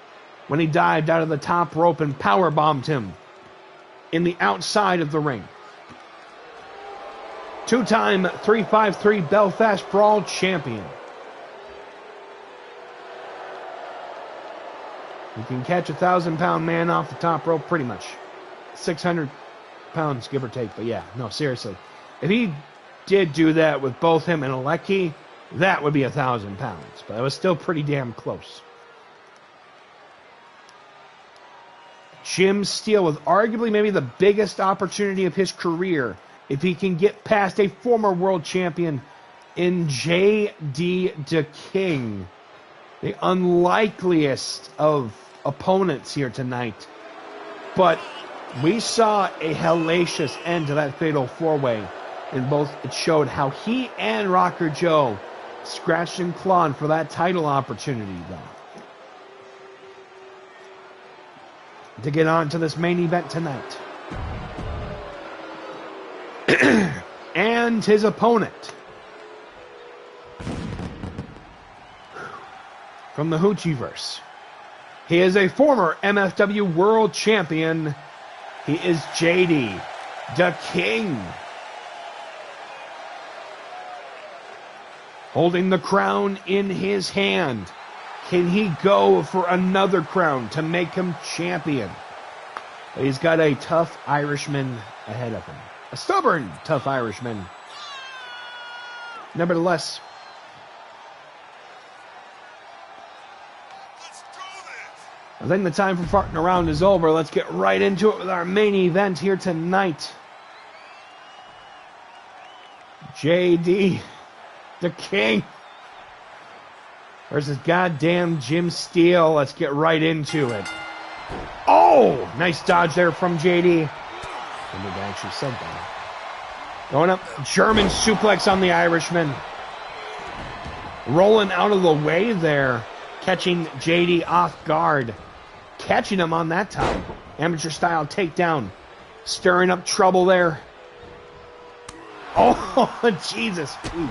when he dived out of the top rope and powerbombed him in the outside of the ring. Two-time 353 Belfast Brawl Champion. You can catch a 1,000-pound man off the top rope pretty much. 600 pounds, give or take. But yeah, no, seriously. If he did do that with both him and Alecki, that would be 1,000 pounds. But it was still pretty damn close. Jim Steele with arguably maybe the biggest opportunity of his career if he can get past a former world champion in J.D. the King. The unlikeliest of opponents here tonight. But we saw a hellacious end to that fatal four-way. In both, it showed how he and Rocker Joe scratched and clawed for that title opportunity, though. To get on to this main event tonight. And his opponent from the Hoochieverse. He is a former MFW World Champion. He is JD the King. Holding the crown in his hand. Can he go for another crown to make him champion? He's got a tough Irishman ahead of him. A stubborn, tough Irishman. Nevertheless, I think the time for farting around is over. Let's get right into it with our main event here tonight. JD the King versus goddamn Jim Steele. Let's get right into it. Oh, nice dodge there from JD. I think I actually said that. Going up, German suplex on the Irishman. Rolling out of the way there. Catching JD off guard. Catching him on that time. Amateur style takedown. Stirring up trouble there. Oh, Jesus. Sweet.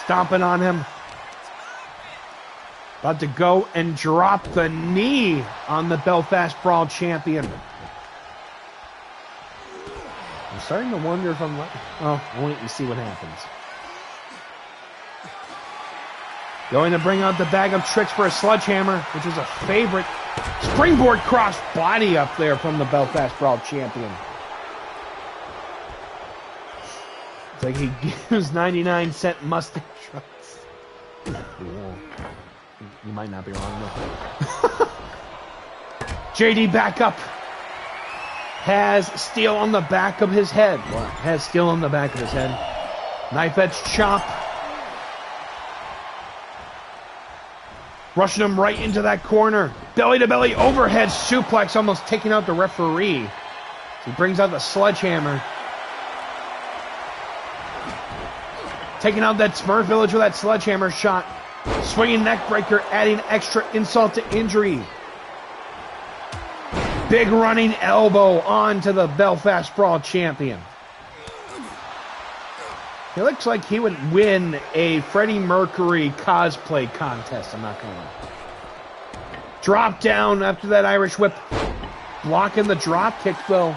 Stomping on him. About to go and drop the knee on the Belfast Brawl champion. I'm starting to wonder if I'm... Oh, I'll wait and see what happens. Going to bring out the bag of tricks for a sledgehammer, which is a favorite. Springboard cross body up there from the Belfast Brawl champion. It's like he gives 99-cent mustache shots. You might not be wrong though. JD back up. Has Steele on the back of his head. What? Has Steele on the back of his head. Knife edge chop. Rushing him right into that corner. Belly to belly overhead suplex, almost taking out the referee. He brings out the sledgehammer. Taking out that Smurf Village with that sledgehammer shot. Swinging neck breaker, adding extra insult to injury. Big running elbow onto the Belfast Brawl champion. He looks like he would win a Freddie Mercury cosplay contest, I'm not going to lie. Drop down after that Irish whip. Blocking the drop kick, though.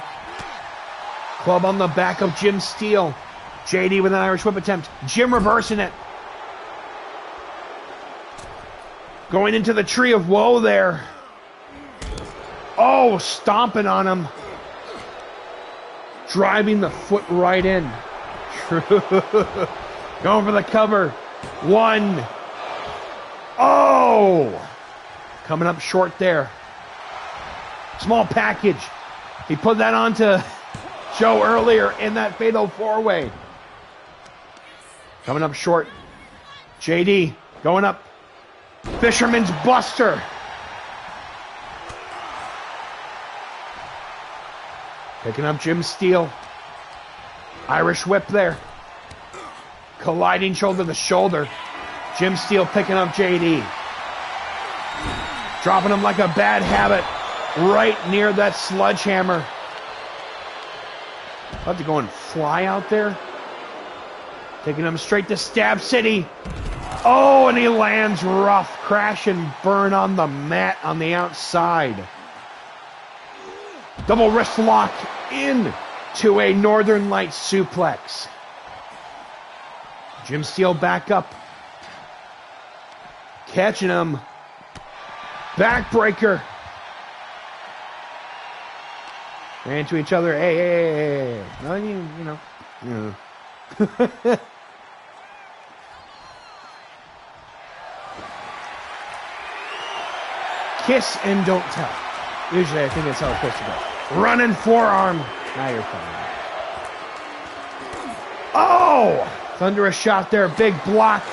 Club on the back of Jim Steele. JD with an Irish whip attempt. Jim reversing it. Going into the tree of woe there. Oh, stomping on him. Driving the foot right in. True. Going for the cover. One. Oh! Coming up short there. Small package. He put that onto Joe earlier in that fatal four-way. Coming up short. JD going up. Fisherman's Buster. Picking up Jim Steele. Irish whip there. Colliding shoulder to shoulder. Jim Steele picking up JD. Dropping him like a bad habit. Right near that sledgehammer. About to go and fly out there. Taking him straight to Stab City. Oh, and he lands rough. Crash and burn on the mat on the outside. Double wrist lock in to a Northern Lights suplex. Jim Steele back up. Catching him. Backbreaker. Ran to each other. Hey. No, you know. Yeah. Kiss and don't tell. Usually I think that's how it's supposed to go. Running forearm. Now you're fine. Oh! Thunderous shot there. Big block.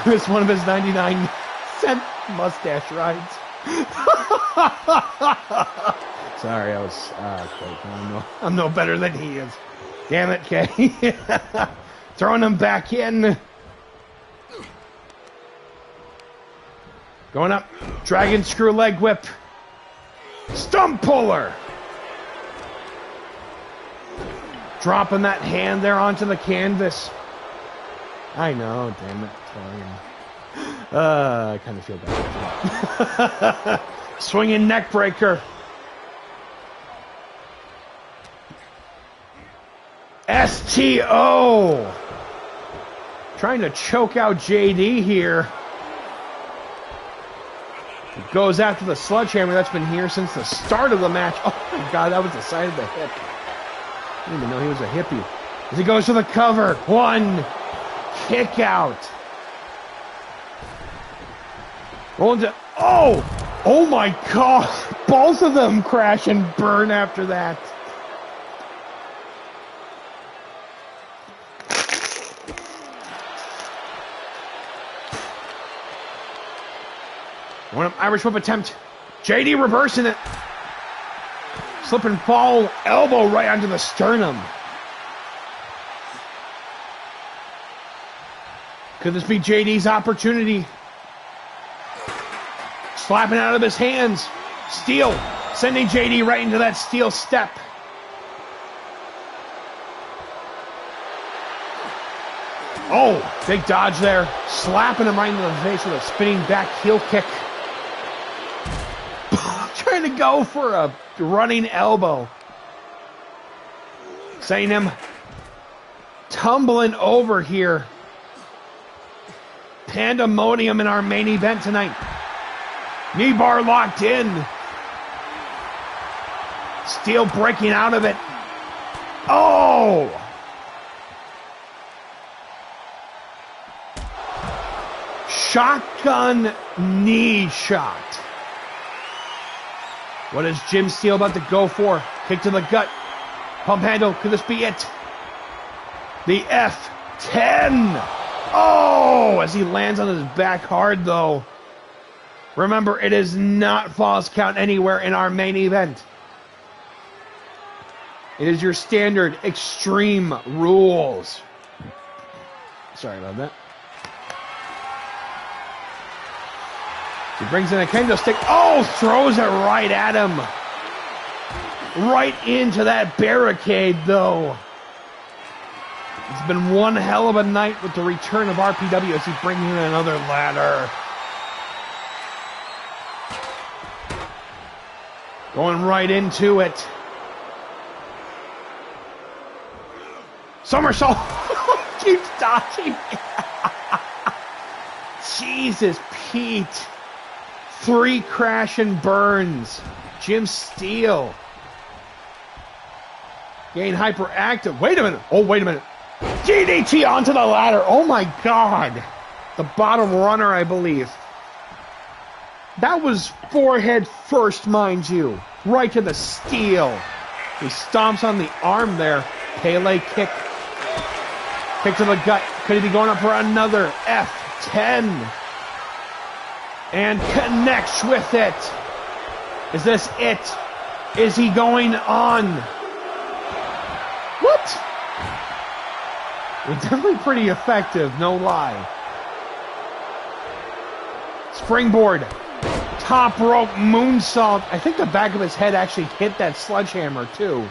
It was one of his 99-cent mustache rides. Sorry, I was... I'm no better than he is. Damn it, Kay. Throwing him back in. Going up. Dragon screw leg whip. Stump puller. Dropping that hand there onto the canvas. I know, damn it. I kind of feel bad. Swinging neck breaker. STO. Trying to choke out JD here. He goes after the sledgehammer that's been here since the start of the match. Oh my God, that was the side of the hip. I didn't even know he was a hippie. As he goes for the cover. One. Kick out. Rolling to... Oh my God. Both of them crash and burn after that. One Irish whip attempt. JD reversing it. Slip and fall. Elbow right onto the sternum. Could this be JD's opportunity? Slapping out of his hands. Steele sending JD right into that steel step. Oh, big dodge there. Slapping him right into the face with a spinning back heel kick. Trying to go for a running elbow. Sending him tumbling over here. Pandemonium in our main event tonight. Knee bar locked in. Steele breaking out of it. Oh! Shotgun knee shot. What is Jim Steele about to go for? Kick to the gut. Pump handle. Could this be it? The F10. Oh, as he lands on his back hard, though. Remember, it is not falls count anywhere in our main event. It is your standard extreme rules. Sorry about that. He brings in a kendo stick. Oh, throws it right at him. Right into that barricade, though. It's been one hell of a night with the return of RPW as he brings in another ladder. Going right into it. Somersault. Keeps dodging. Jesus, Pete. 3 crash and burns. Jim Steele. Getting hyperactive. Wait a minute. Oh, wait a minute. DDT onto the ladder. Oh, my God. The bottom runner, I believe. That was forehead first, mind you. Right to the steel. He stomps on the arm there. Pele kick. Kick to the gut. Could he be going up for another F10? And connects with it. Is this it? Is he going on? What? It's definitely pretty effective, no lie. Springboard. Top rope moonsault. I think the back of his head actually hit that sledgehammer, too.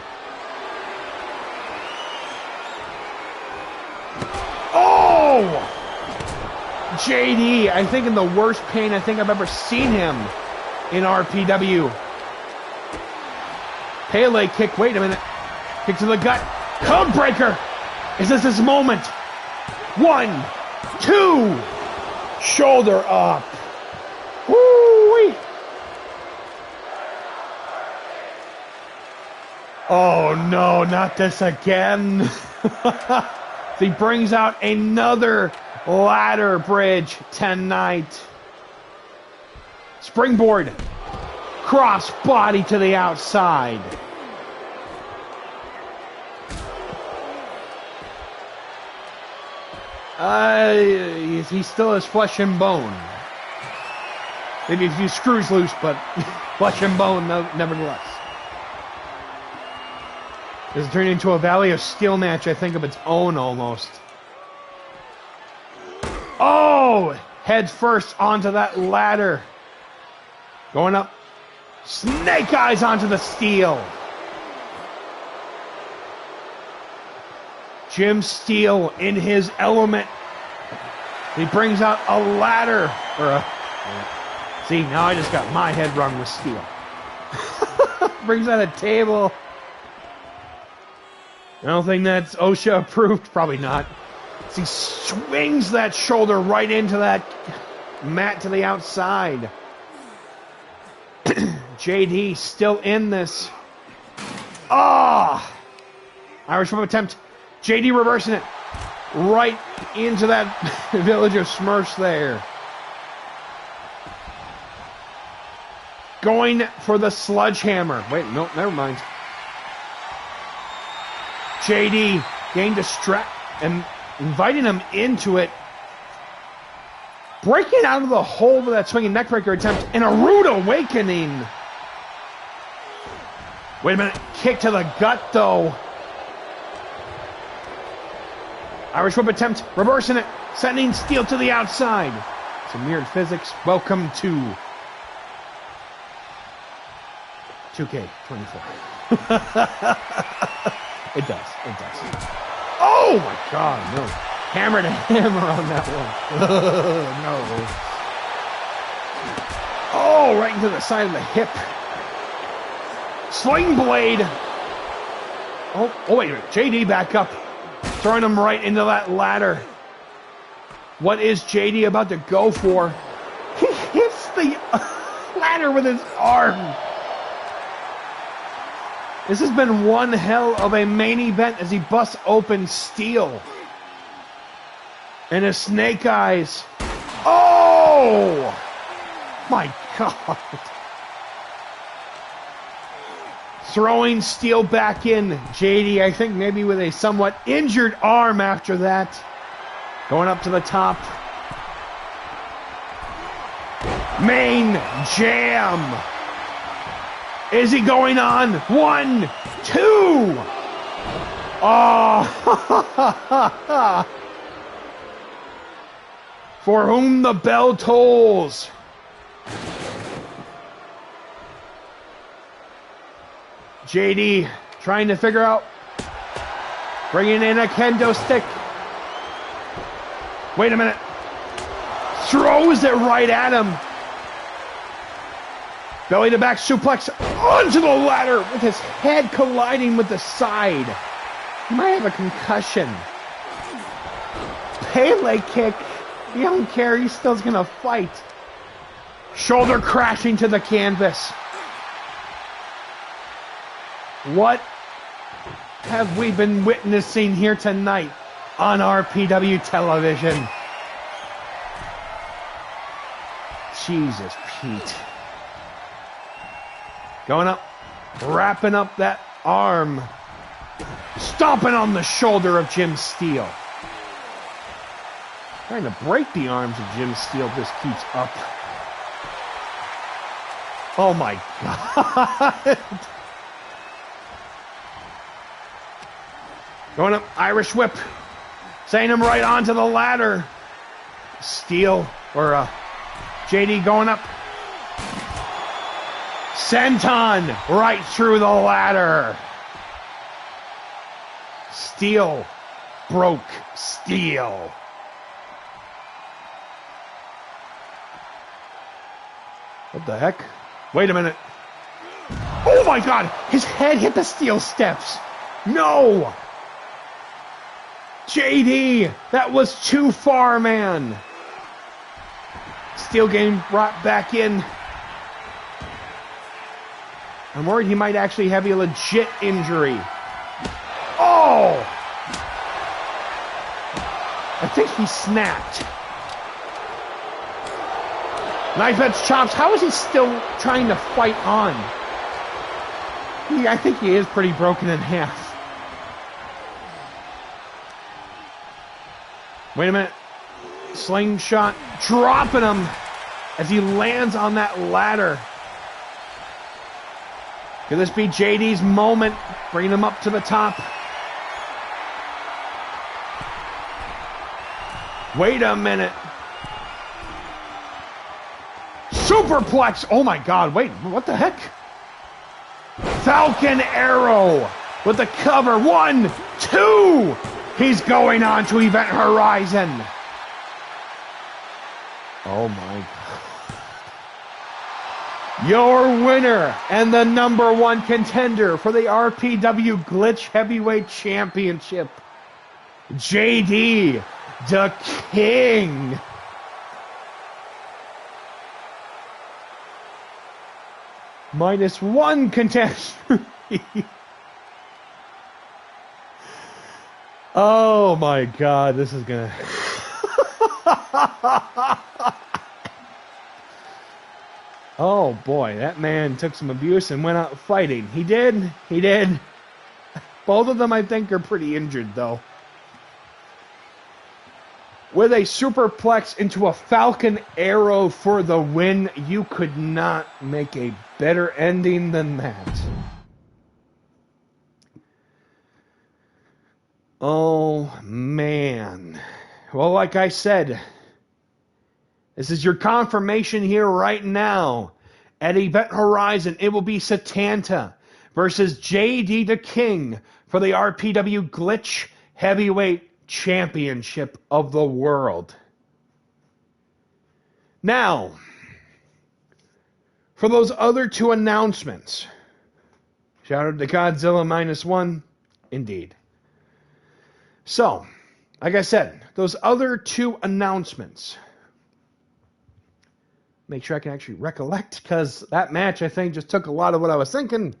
Oh! JD, I think in the worst pain I think I've ever seen him in RPW. Pele kick. Wait a minute. Kick to the gut. Code breaker. Is this his moment? 1, 2. Shoulder up. Woo-wee. Oh no, not this again. He brings out another ladder bridge tonight. Springboard. Cross body to the outside. He still has flesh and bone. Maybe a few screws loose, but flesh and bone nevertheless. This is turning into a Valley of Steel match, I think, of its own almost. Oh! Head first onto that ladder. Going up. Snake eyes onto the steel. Jim Steele in his element. He brings out a ladder. See, now I just got my head rung with steel. Brings out a table. I don't think that's OSHA approved. Probably not. So he swings that shoulder right into that mat to the outside. JD still in this. Ah! Irish whip attempt. JD reversing it. Right into that Village of Smurfs there. Going for the sledgehammer. Wait, no, never mind. JD getting distracted and inviting him into it. Breaking out of the hole with that swinging neckbreaker attempt and a rude awakening. Wait a minute. Kick to the gut, though. Irish whip attempt. Reversing it. Sending Steele to the outside. Some weird physics. Welcome to 2K24. It does. It does. Oh, my God. No. Hammer to hammer on that one. No. Oh, right into the side of the hip. Sling blade. Oh, wait a minute. JD back up. Throwing him right into that ladder. What is JD about to go for? He hits the ladder with his arm. This has been one hell of a main event as he busts open Steel. And his snake eyes. Oh! My God. Throwing Steel back in. JD, I think maybe with a somewhat injured arm after that. Going up to the top. Main jam. Is he going on? 1, 2. Oh. For whom the bell tolls. JD trying to figure out. Bringing in a kendo stick. Wait a minute. Throws it right at him. Belly to back suplex onto the ladder with his head colliding with the side. He might have a concussion. Pele kick. He don't care. He's still going to fight. Shoulder crashing to the canvas. What have we been witnessing here tonight on RPW television? Jesus, Pete. Going up, wrapping up that arm. Stomping on the shoulder of Jim Steele. Trying to break the arms of Jim Steele. This keeps up. Oh my God. Going up, Irish whip. Sending him right onto the ladder. Steele, or JD going up. Senton right through the ladder. Steele broke steel. What the heck? Wait a minute. Oh my God! His head hit the steel steps. No! JD, that was too far, man. Steel getting brought back in. I'm worried he might actually have a legit injury. Oh! I think he snapped. Knife edge chops. How is he still trying to fight on? I think he is pretty broken in half. Wait a minute. Slingshot dropping him as he lands on that ladder. Could this be JD's moment? Bringing him up to the top. Wait a minute. Superplex. Oh my God. Wait, what the heck? Falcon Arrow with the cover. 1, 2. He's going on to Event Horizon. Oh my God. Your winner and the #1 contender for the RPW Glitch Heavyweight Championship, JD the King. -1 contender. Oh my God, this is gonna... Oh boy, that man took some abuse and went out fighting. He did. Both of them, I think, are pretty injured, though. With a superplex into a Falcon Arrow for the win, you could not make a better ending than that. Oh, man. Well, like I said, this is your confirmation here right now. At Event Horizon, it will be Setanta versus JD the King for the RPW Glitch Heavyweight Championship of the world. Now, for those other 2 announcements, shout out to Godzilla -1, indeed. So, like I said, those other 2 announcements, make sure I can actually recollect, because that match, I think, just took a lot of what I was thinking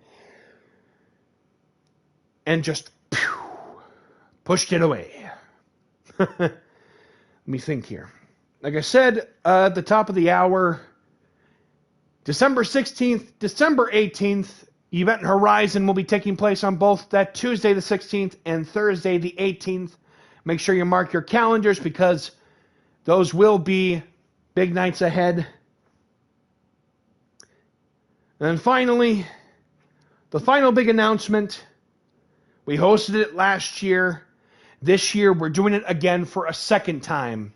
and just pushed it away. Let me think here. Like I said at the top of the hour, December 16th, December 18th, Event Horizon will be taking place on both that Tuesday the 16th and Thursday the 18th, Make sure you mark your calendars because those will be big nights ahead. And then finally, the final big announcement. We hosted it last year. This year, we're doing it again for a second time.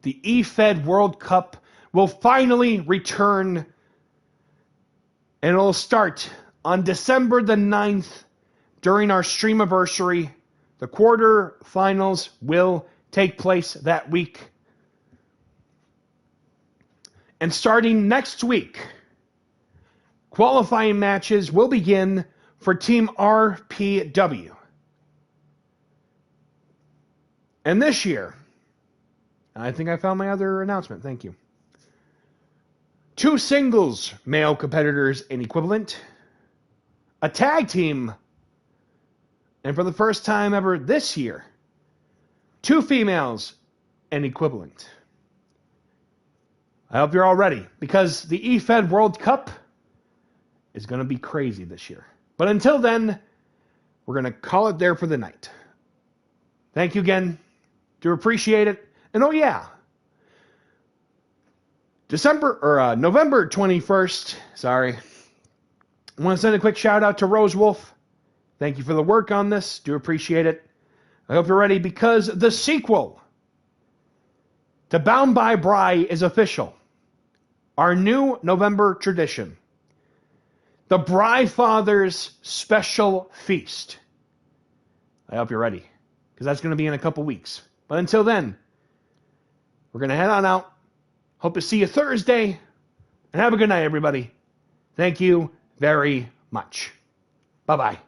The eFed World Cup will finally return, and it'll start on December the 9th during our streamiversary. The quarterfinals will take place that week. And starting next week, qualifying matches will begin for Team RPW. And this year, I think I found my other announcement. Thank you. 2 singles male competitors in equivalent. A tag team. And for the first time ever this year, 2 females in equivalent. I hope you're all ready because the eFed World Cup is going to be crazy this year. But until then, we're going to call it there for the night. Thank you again. Do appreciate it. And oh yeah, November 21st, I want to send a quick shout out to Rose Wolf. Thank you for the work on this. Do appreciate it. I hope you're ready because the sequel to Bound by Bry is official. Our new November tradition. The Bry Fathers Special Feast. I hope you're ready because that's going to be in a couple weeks. But until then, we're going to head on out. Hope to see you Thursday. And have a good night, everybody. Thank you very much. Bye-bye.